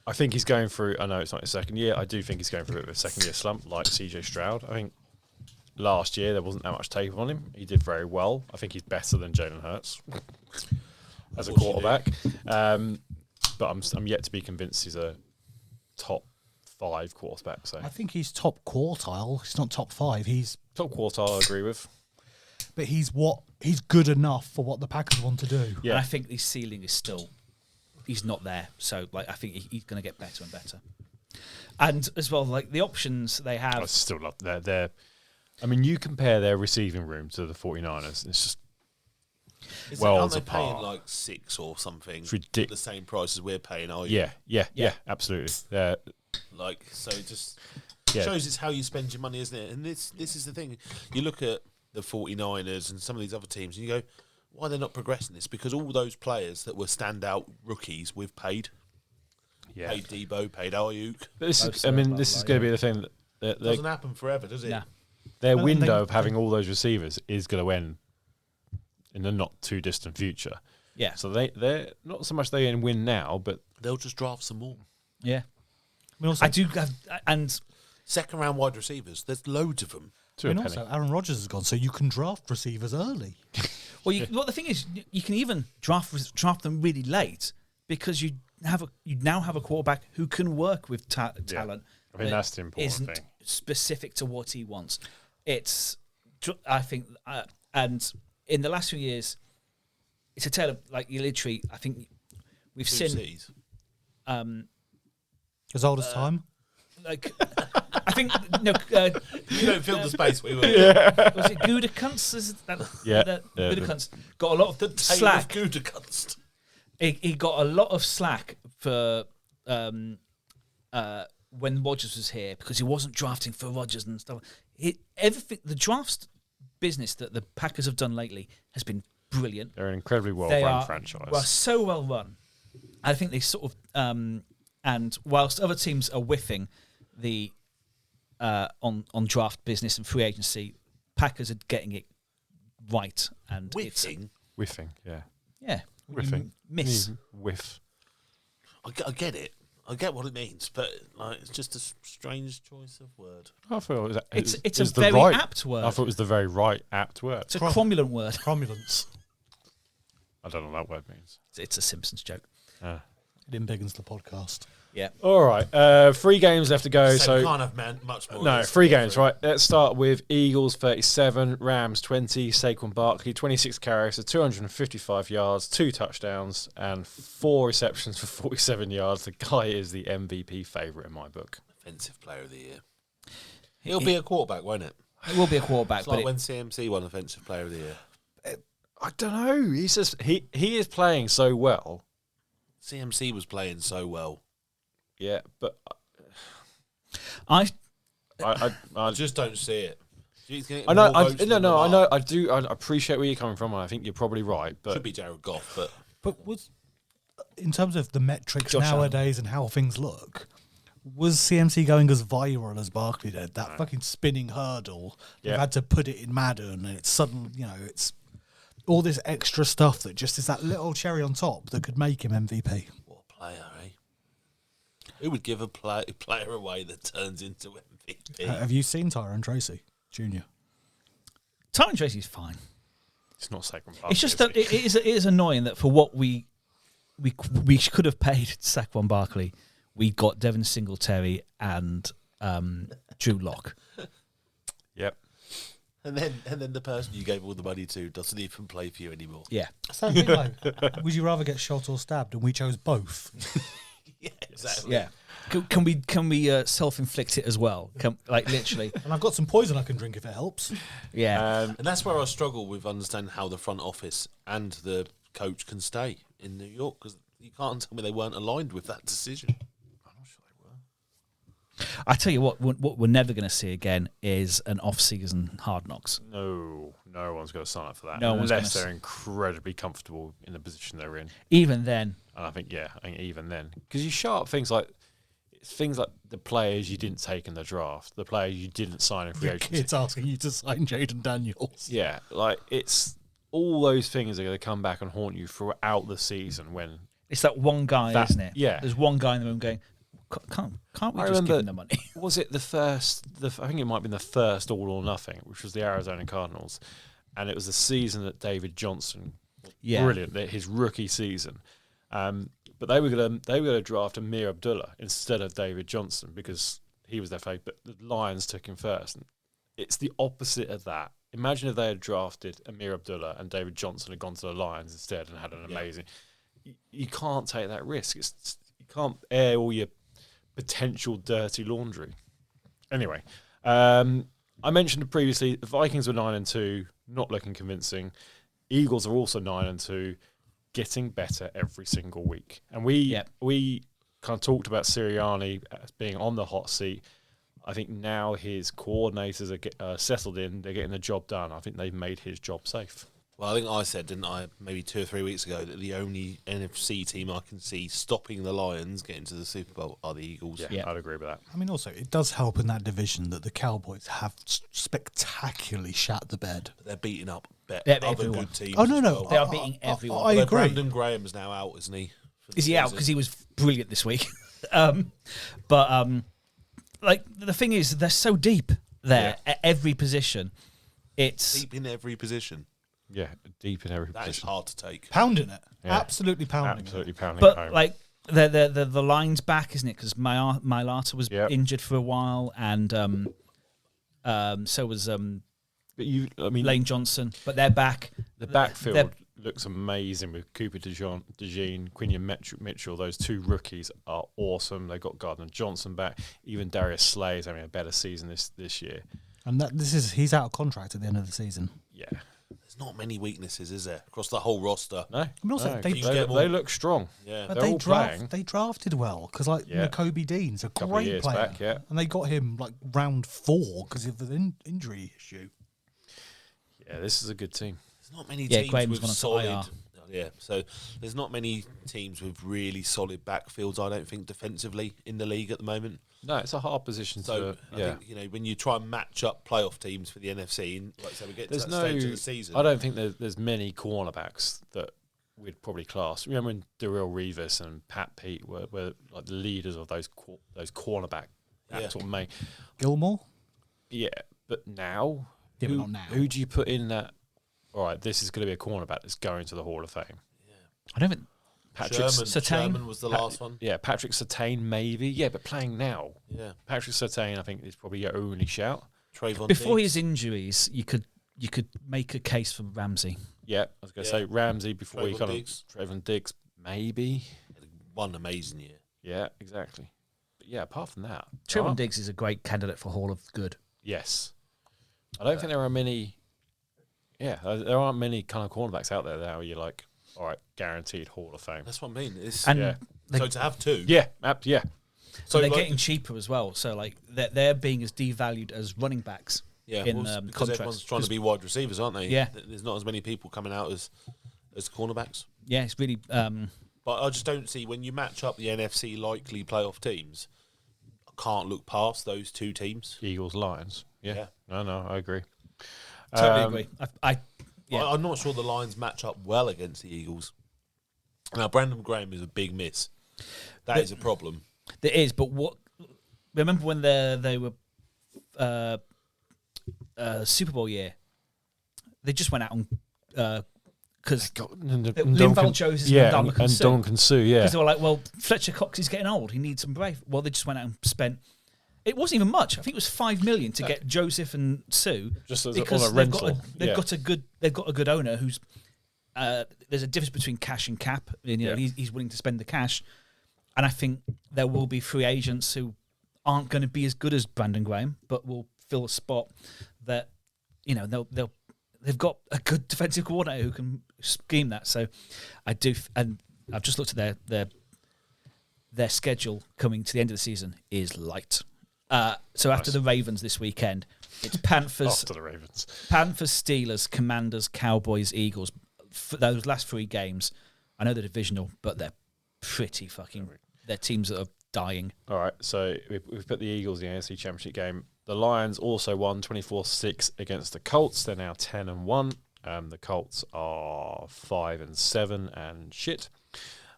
I think he's going through. I know it's not his second year. I do think he's going through a bit of a second year slump, like CJ Stroud. I think last year there wasn't that much tape on him. He did very well. I think he's better than Jalen Hurts as a quarterback. But I'm yet to be convinced he's a top 5 quarterback. So I think he's top quartile. He's not top 5. He's top quartile, I agree with. But he's good enough for what the Packers want to do. Yeah, and I think the ceiling is still, he's not there. So I think he's going to get better and better. And as well, the options they have, I still love they're. I mean, you compare their receiving room to the 49ers. It's just Aren't they apart. paying like 6 or something? It's ridiculous. The same price as we're paying, are you? Yeah, absolutely. So it just shows it's how you spend your money, isn't it? And this is the thing. You look at the 49ers and some of these other teams, and you go, why are they not progressing this? Because all those players that were standout rookies we've paid. Yeah. Paid Debo, paid Ayuk. But this is going to be the thing that Doesn't happen forever, does it? Nah. their window of having all those receivers is going to end in the not too distant future. Yeah. So they're not so much they can win now, but They'll just draft some more. Yeah. Also, I do have, and Second round wide receivers, there's loads of them. to a penny. also, Aaron Rodgers has gone, so you can draft receivers early. well, the thing is, you can even draft them really late because you now have a quarterback who can work with talent. I mean, that's the important isn't thing. specific to what he wants. I think, and in the last few years, it's a tale of you literally. I think we've seen. C's. As old as time. I think no. You don't fill the space we were. Was it Gutekunst? Is that, Gutekunst got a lot of The slack. Gutekunst. He got a lot of slack for when Rodgers was here because he wasn't drafting for Rodgers and stuff. Everything, the drafts business that the Packers have done lately has been brilliant. They're an incredibly well-run franchise. Well, so well run. I think they sort of and whilst other teams are whiffing the on draft business and free agency, Packers are getting it right. And Whiffing. Whiffing, yeah. Yeah. Whiffing. Miss. Whiff. I get it. I get what it means, but it's just a strange choice of word. I thought It's a very apt word. I thought it was the very right apt word. It's a cromulent word. Cromulence. I don't know what that word means. It's a Simpsons joke. It embiggens the podcast. Yeah. All right. 3 games left to go. we So can't have much more. no, 3 games, right? Let's start with Eagles 37, Rams 20, Saquon Barkley 26 carries for 255 yards, 2 touchdowns, and 4 receptions for 47 yards. The guy is the MVP favourite in my book. Offensive player of the year. He'll be a quarterback, won't it? It will be a quarterback, It's but like when CMC won Offensive Player of the Year. I don't know. He's just he is playing so well. CMC was playing so well. Yeah, but I I just don't see it. I know. I know. I do. I appreciate where you're coming from, and I think you're probably right. But Should be Jared Goff, but But was in terms of the metrics Josh nowadays and how things look, was CMC going as viral as Barkley did? That fucking spinning hurdle. Yeah. They've had to put it in Madden, and it's suddenly, it's all this extra stuff that just is that little cherry on top that could make him MVP. what a player, eh? Who would give a player away that turns into MVP? Have you seen Tyrone Tracy Jr.? Tyron Tracy's fine. it's not Saquon Barkley. It's just that it is annoying that for what we could have paid Saquon Barkley, we got Devin Singletary and Drew Lock. Yep. And then the person you gave all the money to doesn't even play for you anymore. Yeah. So thing, like, would you rather get shot or stabbed? And we chose both. Yeah, exactly. Yeah. Can we self-inflict it as well? Literally. And I've got some poison I can drink if it helps. Yeah. And that's where I struggle with understanding how the front office and the coach can stay in New York, because you can't tell me they weren't aligned with that decision. I tell you what we're never going to see again is an off-season Hard Knocks. No one's going to sign up for that. No one's unless gonna they're incredibly comfortable in the position they're in. Even then, And I think even then, because you show up things like the players you didn't take in the draft, the players you didn't sign in free Your agency. kid's asking you to sign Jaden Daniels. Yeah, like it's all those things are going to come back and haunt you throughout the season. When it's that one guy, isn't it? Yeah. There's one guy in the room going, can't we I just give remember- him the money? was it I think it might have been the first All or Nothing, which was the Arizona Cardinals, and it was the season that David Johnson, Yeah. brilliant, his rookie season. But they were gonna draft Amir Abdullah instead of David Johnson because he was their favourite. But the Lions took him first. And it's the opposite of that. Imagine if they had drafted Amir Abdullah and David Johnson had gone to the Lions instead and had an amazing. You can't take that risk. You can't air all your potential dirty laundry. Anyway, I mentioned it previously. The Vikings were 9-2, not looking convincing. Eagles are also 9-2. Getting better every single week. And we kind of talked about Sirianni as being on the hot seat. I think now his coordinators are settled in. They're getting the job done. I think they've made his job safe. Well, I think I said, didn't I, maybe 2 or 3 weeks ago, that the only NFC team I can see stopping the Lions getting to the Super Bowl are the Eagles. Yeah. I'd agree with that. I mean, also, it does help in that division that the Cowboys have spectacularly shat the bed. But they're beating up other everyone. good teams. Oh, no, as no. well. They are beating everyone. I Although agree. Brandon Graham's now out, isn't he? for the Is he out? season? Because he was brilliant this week. Like, the thing is, they're so deep there at every position. It's Deep in every position. Yeah, deep in every That is position. hard to take. Pounding it. Yeah. Absolutely pounding Absolutely it. pounding it but home. like the line's back, isn't it? Because Mailata was Yep. injured for a while, and so was But Lane Johnson. But they're back. the backfield They're- looks amazing with Cooper DeJean, Quinion Mitchell. Those 2 rookies are awesome. They got Gardner Johnson back. Even Darius Slay is having a better season this year. And he's out of contract at the end of the season. Yeah. There's not many weaknesses, is there, across the whole roster? No. I mean, also, no, they- they look strong. Yeah. But They're all playing. they drafted well because, like, Yeah. Kobe Dean's a Couple of great years player. back, yeah. And they got him, like, round 4 because of an injury issue. Yeah, this is a good team. There's not many Yeah, teams Graham's with gone on to solid. IR. Yeah, so there's not many teams with really solid backfields. I don't think defensively in the league at the moment. No, it's a hard position So to. I think when you try and match up playoff teams for the NFC, and like I said, we get to There's that no. stage of the season. I don't think there's many cornerbacks that we'd probably class. Remember when Darrell Revis and Pat Pete were like the leaders of those cornerback Yeah. sort of main. Gilmore? Yeah, but Yeah, but not now. Who do you put in that? All right, this is going to be a cornerback that's going to the Hall of Fame. I don't think Patrick Sherman was the last one. Yeah, Patrick Surtain maybe. Yeah, but playing now. Yeah. Patrick Surtain, I think, is probably your only shout. Trayvon before Diggs. his injuries, you could make a case for Ramsey. Yeah, I was going to say Ramsey before he Trayvon kind Diggs. of Trayvon Diggs, maybe. One amazing year. Yeah, exactly. But yeah, apart from that, Trayvon Diggs is a great candidate for Hall of Good. yes, I don't think there are many. Yeah, there aren't many kind of cornerbacks out there now where you're like, all right, guaranteed Hall of Fame. That's what I mean. It's, And Yeah. so to have two. Yeah, yeah. so they're like- getting cheaper as well. So like they're being as devalued as running backs. Yeah, in, because contracts. everyone's trying to be wide receivers, aren't they? Yeah. There's not as many people coming out as cornerbacks. Yeah, it's really. But I just don't see, when you match up the NFC likely playoff teams, I can't look past those two teams. Eagles, Lions. Yeah. No, I agree. Totally agree. Yeah. I'm not sure the Lions match up well against the Eagles. Now, Brandon Graham is a big miss. That is a problem. There is, but remember when they were Super Bowl year? They just went out on because Linval Jones yeah, and and Ndamukong Suh, yeah. Because they were like, well, Fletcher Cox is getting old. He needs some brave. Well, they just went out and spent. It wasn't even much. I think it was $5 million to get Joseph and Sue, Just as because on a rental. they've got a good owner who's. There's a difference between cash and cap. And, you know, he's willing to spend the cash, and I think there will be free agents who aren't going to be as good as Brandon Graham, but will fill a spot that, you know, they've got a good defensive coordinator who can scheme that. So I do, and I've just looked at their schedule coming to the end of the season is light. So after the Ravens this weekend, it's Panthers, After the Ravens. Steelers, Commanders, Cowboys, Eagles. For those last three games, I know they're divisional, but they're pretty fucking. They're teams that are dying. All right, so we've put the Eagles in the NFC Championship game. The Lions also won 24-6 against the Colts. They're now 10-1. The Colts are 5-7 and shit.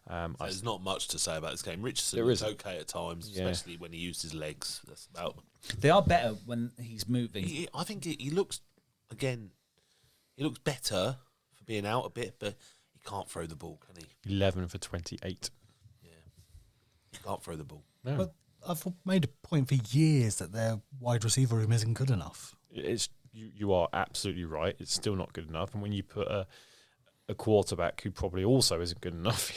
There's not much to say about this game. Richardson There was isn't. okay at times, Yeah. especially when he used his legs. That's about. They are better when he's moving. I think he looks, again, he looks better for being out a bit, but he can't throw the ball, can he? 11 for 28. He can't throw the ball. No. But I've made a point for years that their wide receiver room isn't good enough. It's you are absolutely right. It's still not good enough. And when you put a quarterback who probably also isn't good enough,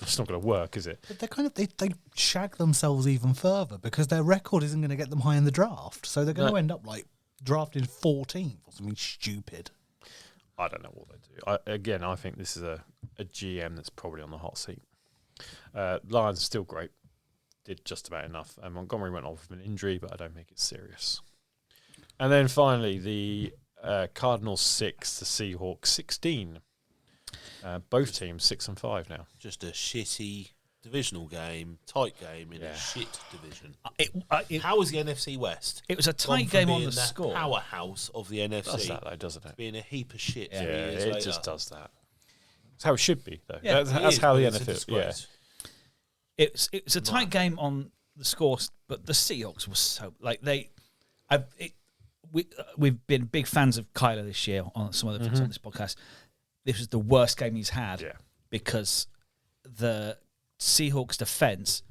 it's not going to work, is it? But they're kind of they shag themselves even further because their record isn't going to get them high in the draft. So they're going to end up like drafting 14th or something stupid. I don't know what they do. I think this is a GM that's probably on the hot seat. Lions are still great. Did just about enough. And Montgomery went off with an injury, but I don't think it's serious. And then finally, the Cardinals 6, the Seahawks 16. Both teams 6-5 now. Just a shitty divisional game, tight game in a shit division. How was the NFC West? It was a Gone tight from game on being the score. Powerhouse of the NFC. Does that though, doesn't it? Being a heap of shit. Yeah, 3 years it later. just does that. That's how it should be, though. Yeah, that's how the It's a NFL. disgrace. It's a tight game on the scores, but the Seahawks were so like we've been big fans of Kyler this year on some other things on this podcast. This was the worst game he's had because the Seahawks defense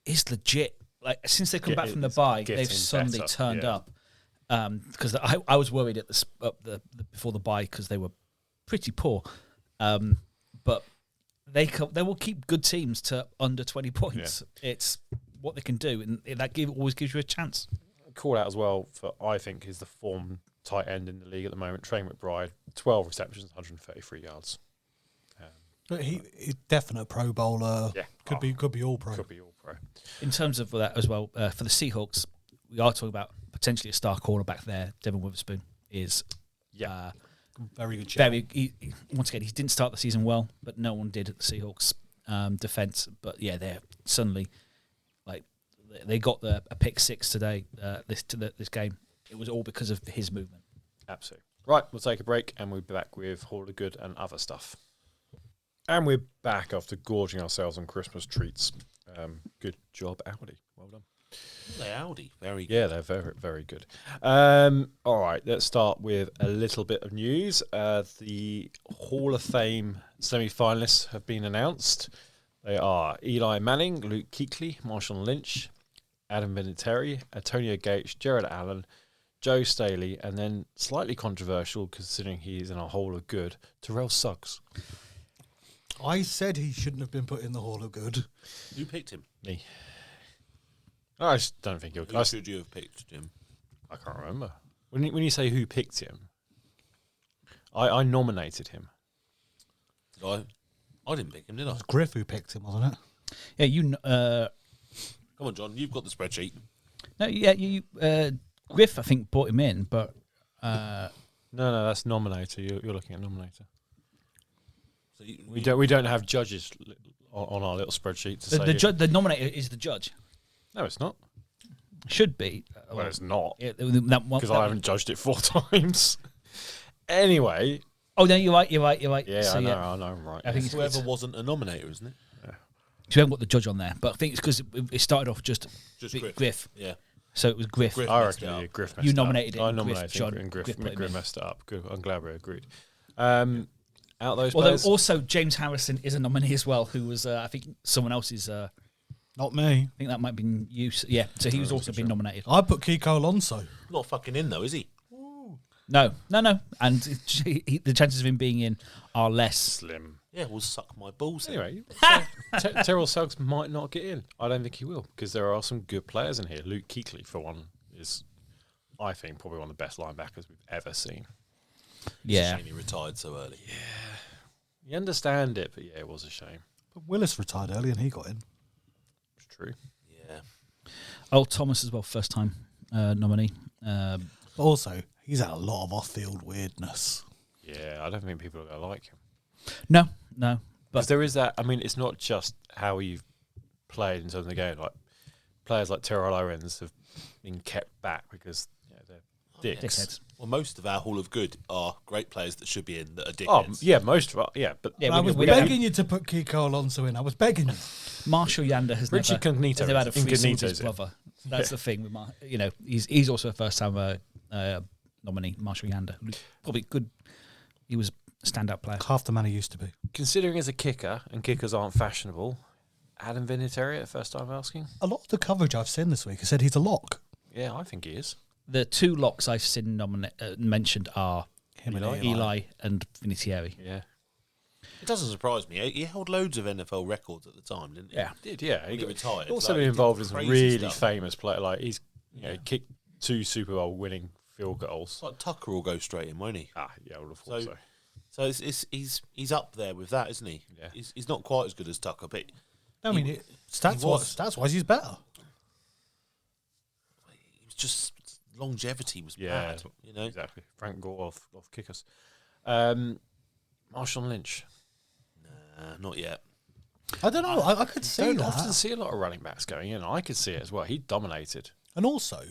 is legit. Like since they've come back from the bye, they've suddenly turned up. Because I was worried at the before the bye because they were pretty poor, but they will keep good teams to under 20 points. Yeah. It's what they can do, and that always gives you a chance. Call out as well for I think is the form tight end in the league at the moment. Trey McBride, 12 receptions, 133 yards. But he's definite Pro Bowler. Yeah, could be all pro. Could be all pro. In terms of that as well, for the Seahawks, we are talking about potentially a star quarterback there. Devin Witherspoon is very good. Once again, he didn't start the season well, but no one did at the Seahawks defense. But yeah, they're suddenly like they got a pick six today. This game, it was all because of his movement. Absolutely. Right, we'll take a break and we'll be back with Hall of Good and other stuff. And we're back after gorging ourselves on Christmas treats. Good job, Audi. Well done. They're Audi. Very good. Yeah, they're very, very good. All right, let's start with a little bit of news. The Hall of Fame semi-finalists have been announced. They are Eli Manning, Luke Kuechly, Marshawn Lynch, Adam Vinatieri, Antonio Gates, Jared Allen, Joe Staley, and then slightly controversial, considering he's in a Hall of Good, Terrell Suggs. I said he shouldn't have been put in the Hall of Good. Who picked him? Me. I just don't think he'll... Who should you have picked, Jim? I can't remember. When you say who picked him, I nominated him. I didn't pick him, did I? It was Griff who picked him, wasn't it? Yeah, you. Come on, John. You've got the spreadsheet. No, yeah, you. Griff, I think, brought him in, but No, that's nominator. You're looking at nominator. So We don't have judges on our little spreadsheet to say the nominator is the judge. No, it's not. Should be. Well, it's not Because I haven't judged it 4 times. Anyway. Oh no, you're right. Yeah, So, I know, I'm right. I think it's whoever wasn't a nominator, isn't it? Yeah. So we haven't got the judge on there, but I think it's because it started off just Griff. Yeah. So it was Griff. Griff. I messed reckon it yeah, up. Griff messed You it up. nominated him, I Griff, nominated John. him, and Griff Griff put him in. messed it up. Good. I'm glad we agreed. Out those Although players. also James Harrison is a nominee as well, who was I think someone else's. Not me. I think that might have been you. Yeah, so he was also been nominated. I put Kiko Alonso. Not fucking in though, is he? No, and the chances of him being in are less. Slim. Yeah, we'll suck my balls. in. Anyway, Terrell Suggs might not get in. I don't think he will, because there are some good players in here. Luke Kuechly, for one, is, I think, probably one of the best linebackers we've ever seen. It's a Yeah, shame he retired so early. You understand it, but yeah, it was a shame. But Willis retired early and he got in. It's true. Yeah. Old Thomas as well, first time nominee. But also, he's had a lot of off-field weirdness. Yeah, I don't think people are going to like him. No, Because but there is that, I mean, it's not just how you've played in terms of the game. Like, players like Terrell Owens have been kept back because they're dicks. dickheads. Well, most of our Hall of Good are great players that should be in that are Oh, dickheads. yeah, most of it, yeah. But Yeah, I was we don't have- begging you to put Kiko Alonso in. I was begging you. Marshall Yanda has Richie never, Cognito has never had a free with Incognito's his in. brother. That's the thing with he's also a first time nominee. Marshall Yanda, probably good. He was a standout player. Half the man he used to be. Considering as a kicker, and kickers aren't fashionable, Adam Vinatieri, first time asking? A lot of the coverage I've seen this week has said he's a lock. Yeah, I think he is. The two locks I've seen mentioned are Him and Eli and Vinatieri. Yeah. It doesn't surprise me. He held loads of NFL records at the time, didn't he? Yeah. Did, yeah. When he retired. He's also Like, been he did involved in some crazy really stuff. famous play. Like, he's kicked 2 Super Bowl winning field goals. It's like Tucker will go straight in, won't he? Yeah, I would have thought so. So he's up there with that, isn't he? Yeah. He's not quite as good as Tucker, but I mean, stats-wise, he's better. he was just longevity was Yeah, bad. You know, exactly. Frank Gore off kickers. Marshawn Lynch. not yet. I don't know. I could see Don't that. often see a lot of running backs going in. I could see it as well. He dominated. And also,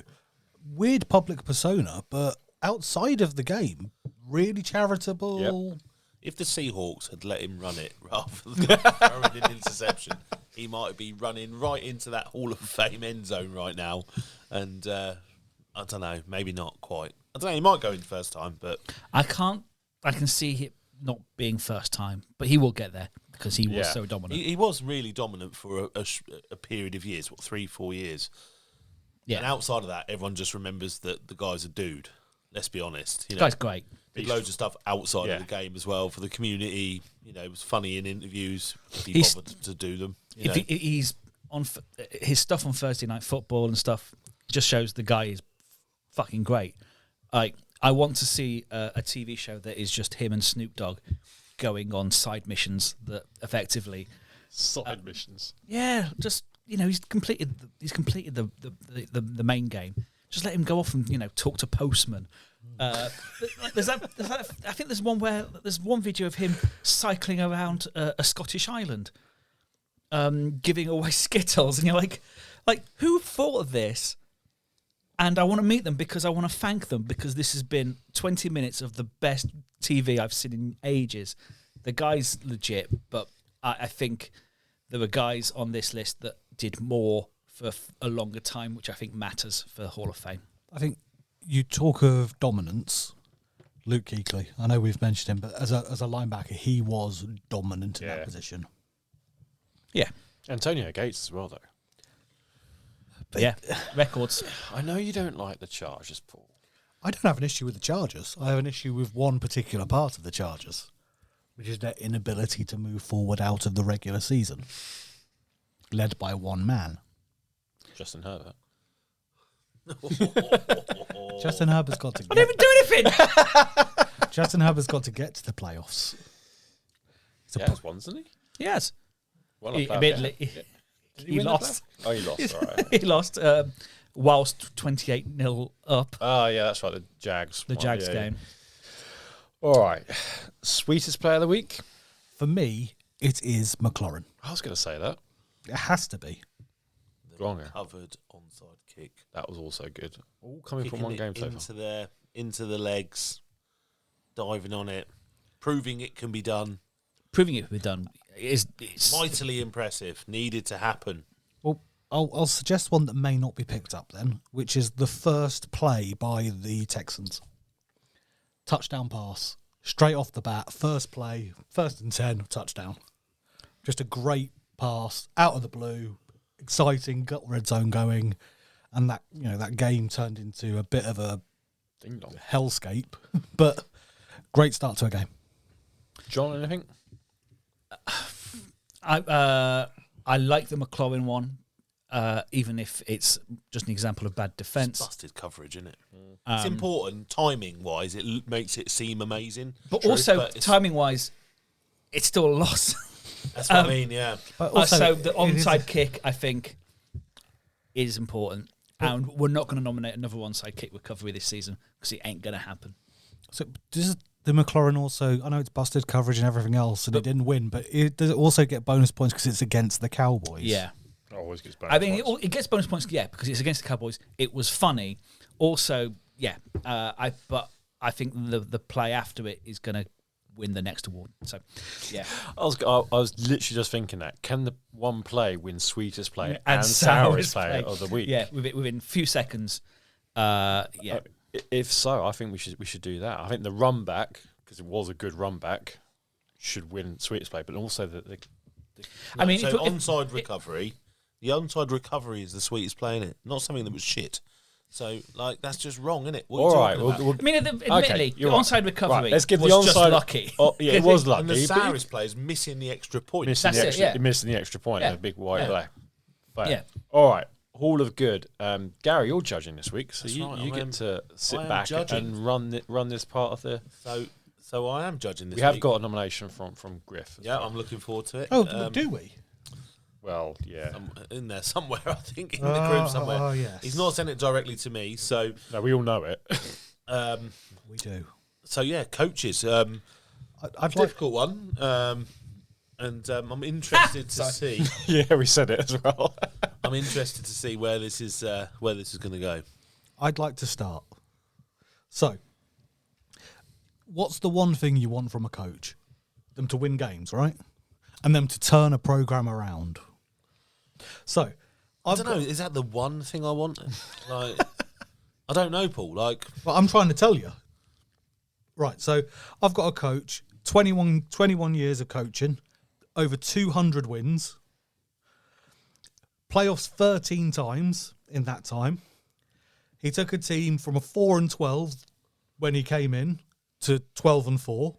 weird public persona, but outside of the game, really charitable. If the Seahawks had let him run it rather than throwing an interception, he might be running right into that Hall of Fame end zone right now. And I don't know, maybe not quite. I don't know. He might go in first time, but I can see it not being first time, but he will get there because he was Yeah. so dominant. he was really dominant for a period of years. 3-4 years? Yeah, And outside of that, everyone just remembers that the guy's a dude. Let's be honest. You know, guy's great. did loads of stuff outside Yeah. of the game as well for the community. You know, it was funny in interviews if he He's- bothered to do them. You If know. he's on his stuff on Thursday Night Football and stuff, just shows the guy is fucking great. I want to see a TV show that is just him and Snoop Dogg going on side missions that effectively, Side missions. yeah, just he's completed the main game. Just let him go off and talk to postmen. There's that. I think there's one video of him cycling around a Scottish island, giving away Skittles, and you're like who thought of this? And I want to meet them because I want to thank them because this has been 20 minutes of the best TV I've seen in ages. The guy's legit, but I think there were guys on this list that did more for a longer time, which I think matters for Hall of Fame. I think you talk of dominance. Luke Kuechly, I know we've mentioned him, but as a linebacker, he was dominant in that position. Yeah. Antonio Gates as well, though. Yeah, records. I know you don't like the Chargers, Paul. I don't have an issue with the Chargers. I have an issue with one particular part of the Chargers, which is their inability to move forward out of the regular season, led by one man. Justin Herbert. Justin Herbert's got to I didn't even do anything. Justin Herbert's got to get to the playoffs. Has one, hasn't he? Yes. Well, Admittedly, he lost. Oh, he lost, all right. He lost whilst 28-0 up. Oh, yeah, that's right, the Jags. The Jags game. All right. Sweetest player of the week? For me, it is McLaurin. I was going to say that. It has to be. Wrong. Covered onside kick. That was also good. All coming Kicking from one it game so far. into the legs, diving on it, proving it can be done. Proving it can be done is Mightily impressive. Needed to happen. Well, I'll suggest one that may not be picked up then, which is the first play by the Texans. Touchdown pass, straight off the bat, first play, 1st and 10, touchdown. Just a great pass, out of the blue, exciting, got red zone going, and that game turned into a bit of a Ding dong. hellscape, but great start to a game. John, anything? I like the McLaurin one, even if it's just an example of bad defence. Busted coverage, isn't it? It's important, timing-wise, it makes it seem amazing. But also, timing-wise, it's still a loss. That's what I mean, yeah. But also, so the onside kick, I think, is important. And we're not going to nominate another onside kick recovery this season because it ain't going to happen. So does the McLaurin also, I know it's busted coverage and everything else, and it didn't win, but does it also get bonus points because it's against the Cowboys? Yeah. Always gets bonus I mean, points. it gets bonus points, yeah, because it's against the Cowboys. It was funny. Also, yeah, but I think the play after it is going to win the next award. So, yeah. I was literally just thinking that. Can the one play win Sweetest player and Sourest player of the week? Yeah, within a few seconds. Yeah. If so, I think we should do that. I think the run back, because it was a good run back, should win Sweetest play, but also I mean, so onside recovery. The onside recovery is the Sweetest play in it, not something that was shit. So, that's just wrong, isn't it? All right. I mean, admittedly, the onside recovery let's give was the onside, just lucky. Oh, yeah, it was lucky. And the Sourest player is missing the extra point. Missing the extra point and a big white flag. Yeah. All right. Hall of Good. Gary, you're judging this week, so you get to sit back judging. and run this part of the... So I am judging this We have week. got a nomination from Griff. Yeah, I'm looking forward to it. Oh, do we? Well, yeah. In there somewhere, I think, in the group somewhere. Oh, yes. He's not sent it directly to me, so... No, we all know it. We do. So, yeah, coaches. I'd like... Difficult one. And I'm interested to see... Yeah, we said it as well. I'm interested to see where this is going to go. I'd like to start. So, what's the one thing you want from a coach? Them to win games, right? And them to turn a program around. So, I don't know. Is that the one thing I want? I don't know, Paul. Well, I'm trying to tell you. Right, so I've got a coach, 21 years of coaching, over 200 wins, playoffs 13 times in that time. He took a team from a 4-12 when he came in to 12-4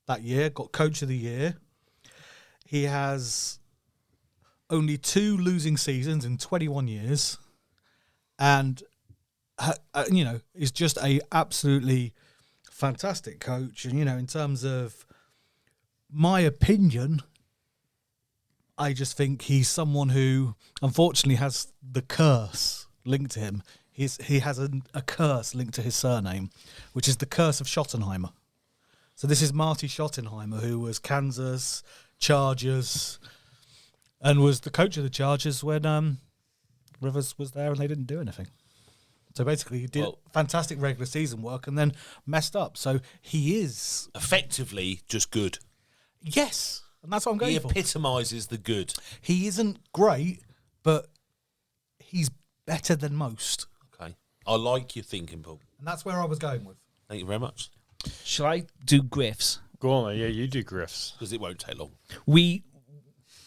that year, got coach of the year. He has only 2 losing seasons in 21 years and, is just a absolutely fantastic coach. And, in terms of my opinion, I just think he's someone who, unfortunately, has the curse linked to him. He has a curse linked to his surname, which is the curse of Schottenheimer. So this is Marty Schottenheimer, who was Kansas Chargers and was the coach of the Chargers when Rivers was there and they didn't do anything. So basically he did fantastic regular season work and then messed up. So he is... effectively just good. Yes. And that's what I'm going for. He epitomises the good. He isn't great, but he's better than most. Okay. I like your thinking, Paul. And that's where I was going with. Thank you very much. Shall I do Griff's? Go on, then. Yeah, you do Griff's. Because it won't take long.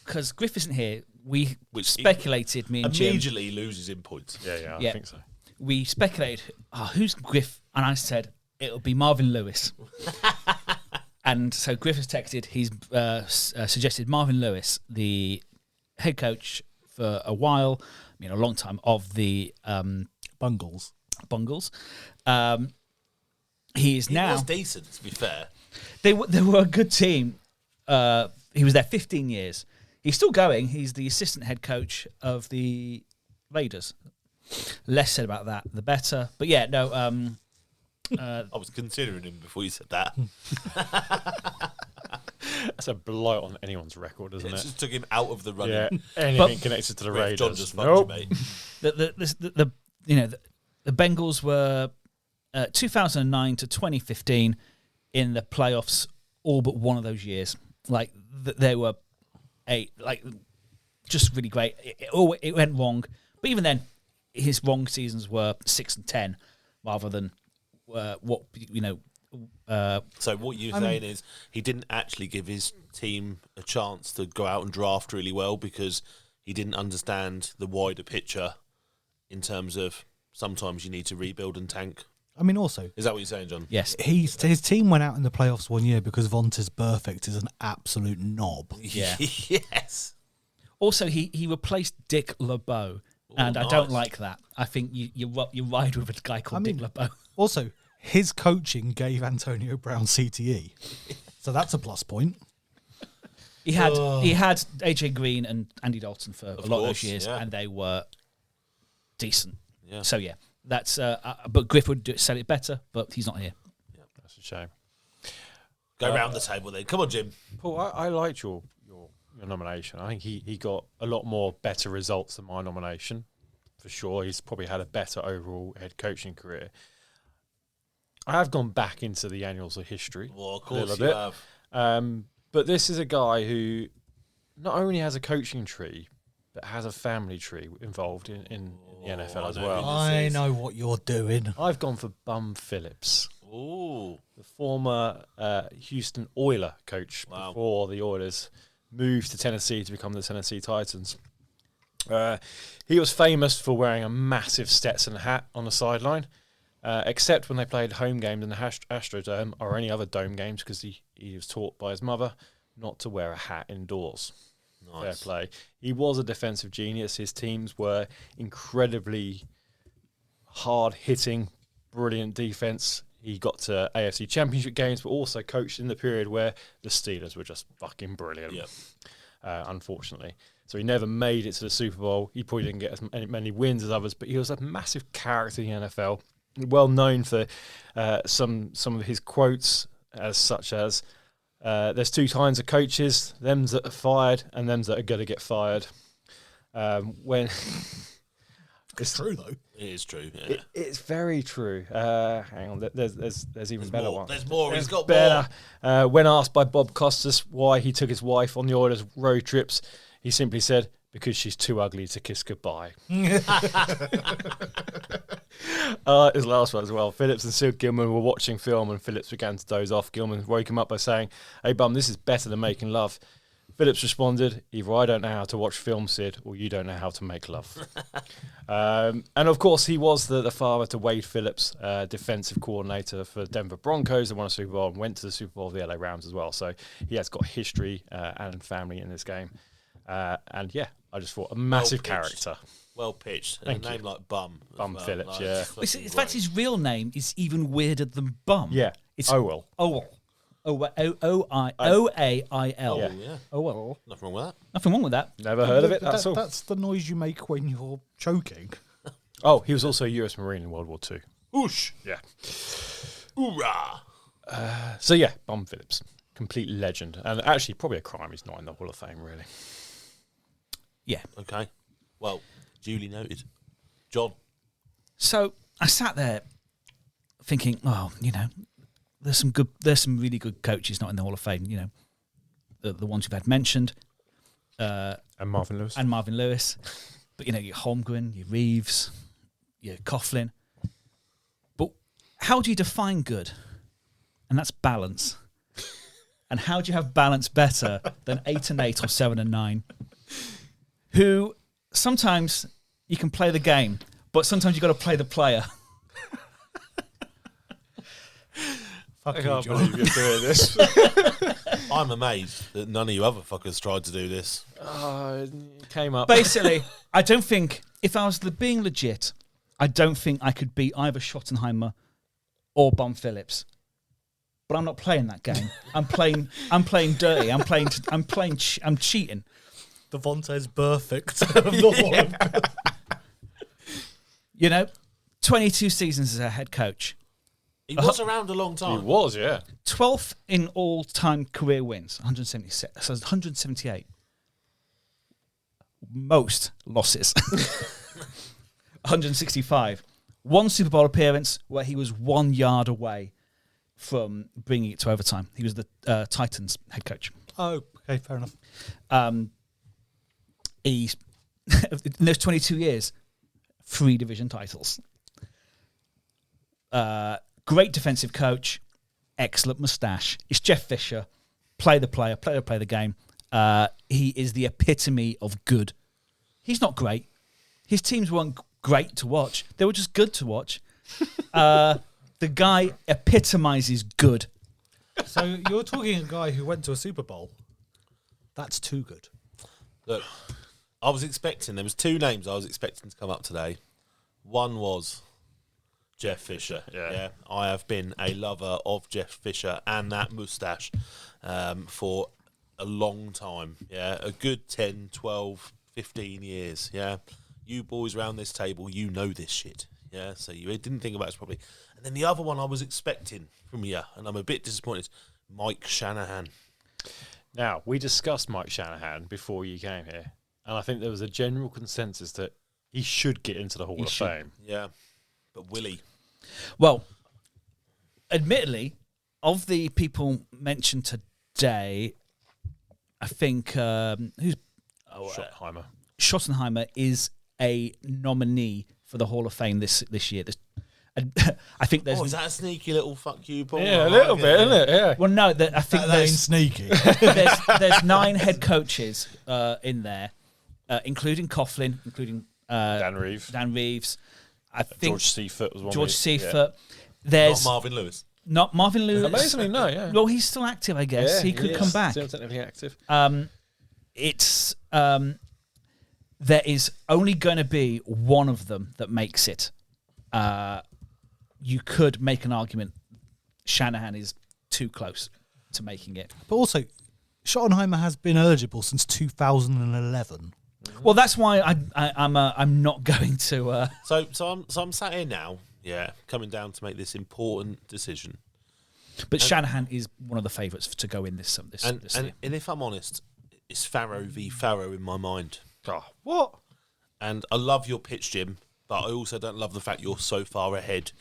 Because Griff isn't here, we Which speculated, me and Jim. Immediately loses in points. Yeah, Yeah. I think so. We speculated, who's Griff? And I said, it'll be Marvin Lewis. And so Griff has texted, he's suggested Marvin Lewis, the head coach for a while, a long time, of the Bungles. He is now... He was decent, to be fair. They were a good team. He was there 15 years. He's still going. He's the assistant head coach of the Raiders. Less said about that, the better. But yeah, no. I was considering him before you said that. That's a blight on anyone's record, isn't It it? just took him out of the running. Yeah, anything connected to the Griff, Raiders. John just fucked Nope. you, mate. The Bengals were 2009 to 2015 in the playoffs, all but one of those years. They were just really great. It went wrong, but even then, his wrong seasons were 6 and 10, rather than So what you're saying is he didn't actually give his team a chance to go out and draft really well because he didn't understand the wider picture in terms of sometimes you need to rebuild and tank. Also, Is that what you're saying, John? yes. his team went out in the playoffs one year because Vontaze Burfict is an absolute knob. Yeah. Yes. Also, he replaced Dick LeBeau, and nice. I don't like that. I think you ride with a guy called Dick LeBeau. Also, his coaching gave Antonio Brown CTE. So that's a plus point. He had AJ Green and Andy Dalton for a lot of those course, years, yeah. and they were decent. Yeah. So yeah, that's. But Griff would sell it better, but he's not here. That's a shame. Go round the table then. Come on, Jim. Paul, I liked your nomination. I think he got a lot more better results than my nomination, for sure. He's probably had a better overall head coaching career. I have gone back into the annals of history. Well, of a course little you bit. have. But this is a guy who not only has a coaching tree, but has a family tree involved in the NFL as I know well. who I know what you're doing. I've gone for Bum Phillips, Ooh. the former Houston Oiler coach Wow. before the Oilers moved to Tennessee to become the Tennessee Titans. He was famous for wearing a massive Stetson hat on the sideline, except when they played home games in the Astrodome or any other dome games, because he was taught by his mother not to wear a hat indoors. Nice. Fair play. He was a defensive genius. His teams were incredibly hard-hitting, brilliant defense. He got to AFC Championship games, but also coached in the period where the Steelers were just fucking brilliant, Yep. unfortunately. So he never made it to the Super Bowl. He probably didn't get as many wins as others, but he was a massive character in the NFL. Well known for some of his quotes, as such as, there's two kinds of coaches, them that are fired and them that are going to get fired. When It's true, though. It is true. Yeah. it's very true. Hang on, there's even better more. ones. There's more. He's got better. When asked by Bob Costas why he took his wife on the Oilers road trips, he simply said, because she's too ugly to kiss goodbye. His last one as well. Phillips and Sid Gilman were watching film and Phillips began to doze off. Gilman woke him up by saying, "Hey bum, this is better than making love." Phillips responded, "Either I don't know how to watch film, Sid, or you don't know how to make love." And of course, he was the father to Wade Phillips, defensive coordinator for Denver Broncos, that won a Super Bowl and went to the Super Bowl of the LA Rams as well. So he has got history and family in this game. And yeah, I just thought a massive character. Well pitched. Thank a name like Bum. as Bum well. Phillips, Like, yeah. it's In fucking fact, great. his real name is even weirder than Bum. Yeah, It's Owell. Oail. O-A-I-L. Oh, yeah. Oail. Nothing wrong with that. Nothing wrong with that. Never heard of it, that's all. That's the noise you make when you're choking. Oh, he was also a US Marine in World War II. Oosh. Yeah. Hoorah. So yeah, Bum Phillips, complete legend. And actually, probably a crime he's not in the Hall of Fame, really. Yeah. Okay. Well, duly noted. John. So I sat there thinking, oh, there's some really good coaches not in the Hall of Fame. The ones you've had mentioned, And Marvin Lewis. and Marvin Lewis. But, your Holmgren, your Reeves, your Coughlin. But how do you define good? And that's balance. And how do you have balance better than 8-8 or 7-9? Who sometimes you can play the game, but sometimes you've got to play the player. Fuck I you, can't John. believe you're doing this. I'm amazed that none of you other fuckers tried to do this. It came up. Basically, I don't think, if I was being legit, I don't think I could beat either Schottenheimer or Bon Phillips. But I'm not playing that game. I'm playing dirty. I'm cheating. Devontae's perfect. Of the one. 22 seasons as a head coach. He was around a long He time. was, yeah. 12th in all-time career wins, 176. So 178. Most losses. 165. One Super Bowl appearance where he was 1 yard away from bringing it to overtime. He was the Titans head coach. Oh, okay, fair enough. He's in those 22 years, 3 division titles. Great defensive coach, excellent moustache. It's Jeff Fisher. Play the player, play the game. He is the epitome of good. He's not great. His teams weren't great to watch. They were just good to watch. The guy epitomizes good. So you're talking a guy who went to a Super Bowl. That's too good. Look, I was expecting, there was 2 names I was expecting to come up today. One was Jeff Fisher. Yeah. I have been a lover of Jeff Fisher and that moustache for a long time. Yeah, a good 10, 12, 15 years. Yeah, you boys around this table, you know this shit. Yeah, so you didn't think about it properly. And then the other one I was expecting from you, and I'm a bit disappointed, Mike Shanahan. Now, we discussed Mike Shanahan before you came here, and I think there was a general consensus that he should get into the Hall of Fame. Yeah, but Willie. Well, admittedly, of the people mentioned today, I think Schottenheimer. Schottenheimer is a nominee for the Hall of Fame this year. I think there's. Oh, is that a sneaky little fuck you, Paul? Yeah, a little bit, isn't it? Yeah. Well, no, I think That ain't there's sneaky. there's 9 head coaches in there, including Coughlin, including Dan Reeves. Dan Reeves. I think George Seifert was one. George Yeah. Seifert. There's Not Marvin Lewis. not Marvin Lewis. Amazingly, no, yeah. Well, he's still active, I guess. Yeah, he could is come back. Still technically active. It's there is only going to be one of them that makes it. You could make an argument Shanahan is too close to making it. But also, Schottenheimer has been eligible since 2011. Well, that's why I'm not going to. So I'm sat here now, yeah, coming down to make this important decision. But Shanahan is one of the favourites to go in this year. And if I'm honest, it's Farrow v Farrow in my mind. Oh, what? And I love your pitch, Jim, but I also don't love the fact you're so far ahead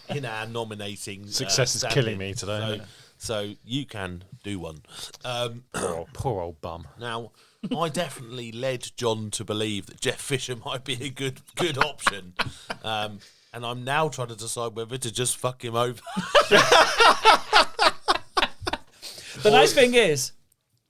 in our nominating. Success is killing me today. So you can do one. Poor old bum. Now, I definitely led John to believe that Jeff Fisher might be a good option. And I'm now trying to decide whether to just fuck him over. The nice thing is,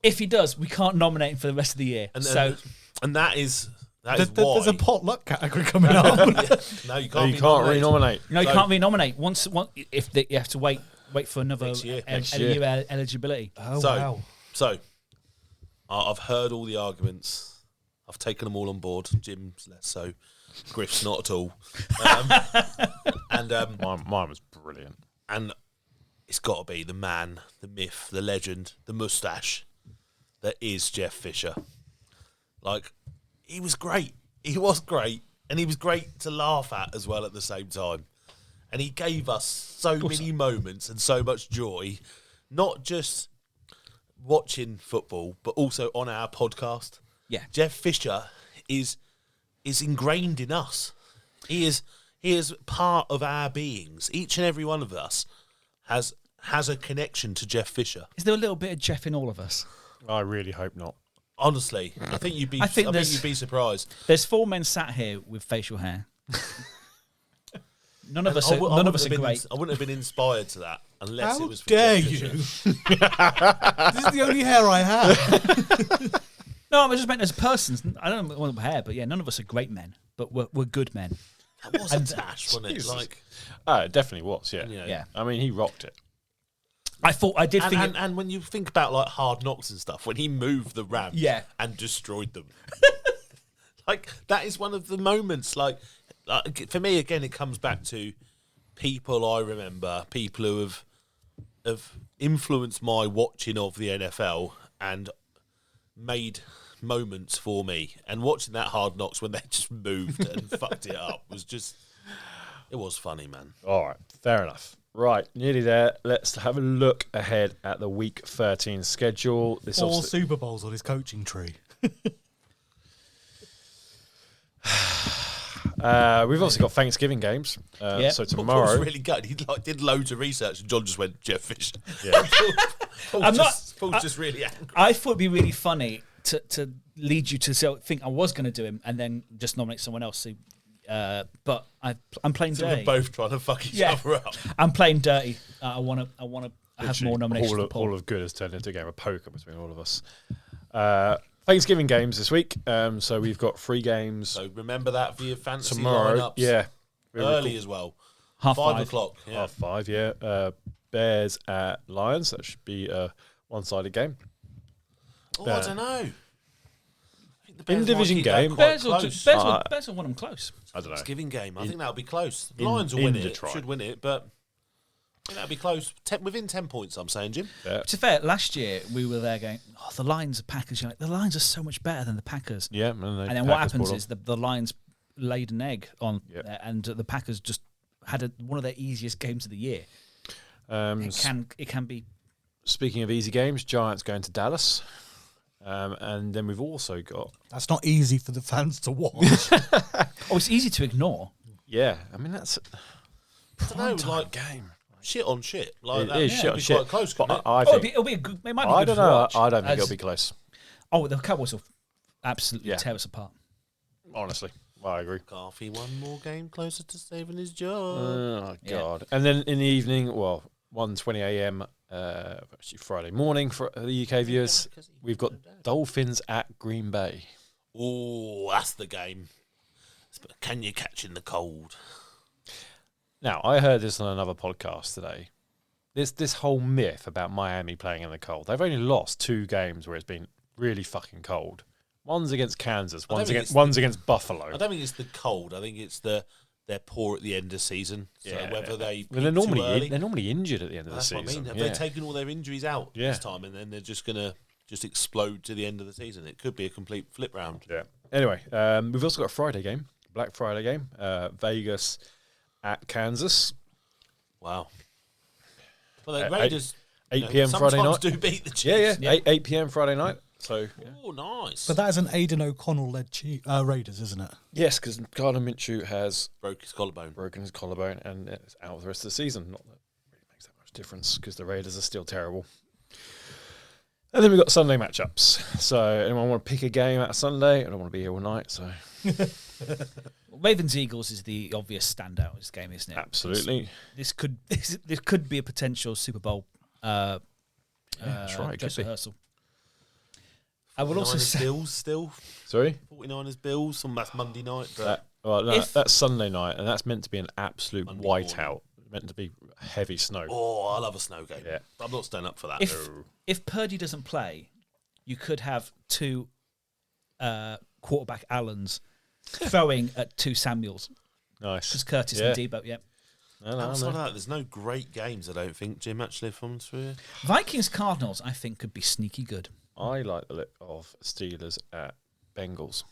if he does, we can't nominate him for the rest of the year. And So that is why. There's a potluck category coming up. No, you No, can't. you can't renominate. no, you So- can't re-nominate. Once you have to wait for another Next year. eligibility. Oh, So- wow. So, I've heard all the arguments. I've taken them all on board. Jim's less so. Griff's not at all. Mine was brilliant. And it's got to be the man, the myth, the legend, the moustache that is Jeff Fisher. Like, he was great. He was great. And he was great to laugh at as well at the same time. And he gave us so many moments and so much joy, not just watching football, but also on our podcast. Yeah. Jeff Fisher is ingrained in us. He is part of our beings. Each and every one of us has a connection to Jeff Fisher. Is there a little bit of Jeff in all of us? I really hope not. Honestly, I think you'd be. I think you'd be surprised. There's 4 men sat here with facial hair. None of us I are great. I wouldn't have been inspired to that unless How it was. For dare Jeff you? Fisher. This is the only hair I have. No, I just meant as persons. I don't want hair, but yeah, none of us are great men, but we're good men. That was a tash, wasn't it? Jesus. Like, It definitely was. Yeah. Yeah. I mean, he rocked it. I did think. and when you think about like Hard Knocks and stuff, when he moved the Rams, and destroyed them, like that is one of the moments. Like for me, again, it comes back to people I remember, people who have influenced my watching of the NFL and made moments for me. And watching that Hard Knocks when they just moved and fucked it up it was funny, man. All right, fair enough. Right, nearly there. Let's have a look ahead at the Week 13 schedule. This 4 obviously- Super Bowls on his coaching tree. We've also got Thanksgiving games. So Paul tomorrow, was really good. He did loads of research, and John just went Jeff Fisher. yeah, Paul's just really angry. I thought it'd be really funny to lead you to think I was going to do him and then just nominate someone else. So, but I'm playing So dirty. we're both trying to fuck each other up. I'm playing dirty. I want to have more nominations. for Paul. all of good has turned into a game of poker between all of us. Thanksgiving games this week. So we've got 3 games So remember that for your fantasy tomorrow. lineups. Yeah, Early as well. 5:30. 5:00. Yeah. 5:30. Yeah, Bears at Lions. That should be a one-sided game. Oh, I don't know. I think the In Bears division might keep that game- quite close. Bears will want them close. I don't know. Thanksgiving game. I think that'll be close. in- Lions will in win it. Detroit. Should win it, but I think that'll be close. Within 10 points, I'm saying, Jim. Yeah, To be fair, last year we were there going, the Lions are Packers. You're like, the Lions are so much better than the Packers. yeah. And then what Packers happens pulled is the Lions laid an egg on, Yep. and the Packers just had one of their easiest games of the year. off. It can be. Speaking of easy games, Giants going to Dallas. And then we've also got, That's not easy for the fans to watch. Oh, it's easy to ignore. I mean, that's a I don't know, prime time like game. shit on shit. Like It that. is Yeah, shit it'll on be shit. quite close, But couldn't it? I Oh, think, it'll be a good. It might be I good don't to know. watch. I don't think it'll As- be close. Oh, the Cowboys will absolutely Yeah. tear us apart. Honestly, I agree. Garfy one more game closer to saving his job. Oh Yeah. God! And then in the evening, 1:20 a.m. Actually Friday morning for the UK viewers, we've got Dolphins at Green Bay. Oh, that's the game. But can you catch in the cold? Now, I heard this on another podcast today. This whole myth about Miami playing in the cold. They've only lost 2 games where it's been really fucking cold. One's against Kansas. I don't think One's against Buffalo. I don't think it's the cold. I think it's they're poor at the end of season. So whether they Well, they're peak too early, normally injured at the end of the that's season. what I mean. Have Yeah. they taken all their injuries out Yeah. this time, and then they're just gonna explode to the end of the season? It could be a complete flip round. Yeah. Anyway, we've also got a Friday game, Black Friday game, Vegas at Kansas, Wow. Well, the Eight- Raiders 8 p.m. Friday sometimes night. do beat the Chiefs. Yeah. 8 p.m. Friday night. So Oh, nice. But that is an Aidan O'Connell-led Raiders, isn't it? yes, because Gardner Minshew has Broke his collarbone. broken his collarbone and it's out of the rest of the season. Not that it really makes that much difference because the Raiders are still terrible. And then we've got Sunday matchups. So anyone want to pick a game out of Sunday? I don't want to be here all night, so Ravens Eagles is the obvious standout in this game, isn't it? absolutely. This could be a potential Super Bowl. That's right, it dress could be. rehearsal. I will also 49ers say Bills still. Sorry? 49ers Bills. That's Monday night. But That's Sunday night, and that's meant to be an absolute Monday whiteout. Meant to be heavy snow. I love a snow game. Yeah. I'm not staying up for that. if Purdy doesn't play, you could have 2 quarterback Allens throwing at 2 Samuels. Nice. Because Curtis Yeah. and Debo, yeah. Outside of that, there's no great games, I don't think, Jim, actually, if I'm through. Vikings Cardinals, I think, could be sneaky good. I like the look of Steelers at Bengals.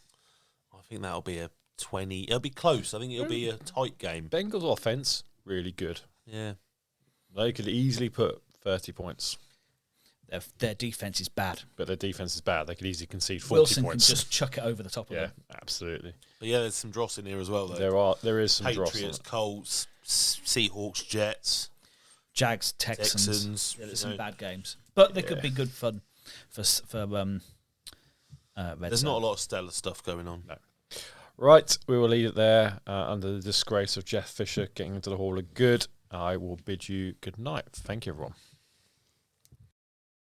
I think that'll be a 20. It'll be close. I think it'll be a tight game. Bengals offense, really good. Yeah. They could easily put 30 points, Their defense is bad. but their defense is bad. They could easily concede 40 Wilson points. can just chuck it over the top of yeah, them. absolutely. But yeah, there's some dross in here as well, though. There is some dross on Patriots, it. Colts, Seahawks, Jets, Jags, Texans. Texans. Yeah, there's you some know. bad games. But they could be good fun for red There's zone. not a lot of stellar stuff going on. No. Right, we will leave it there under the disgrace of Jeff Fisher getting into the Hall of Good. I will bid you good night. Thank you, everyone.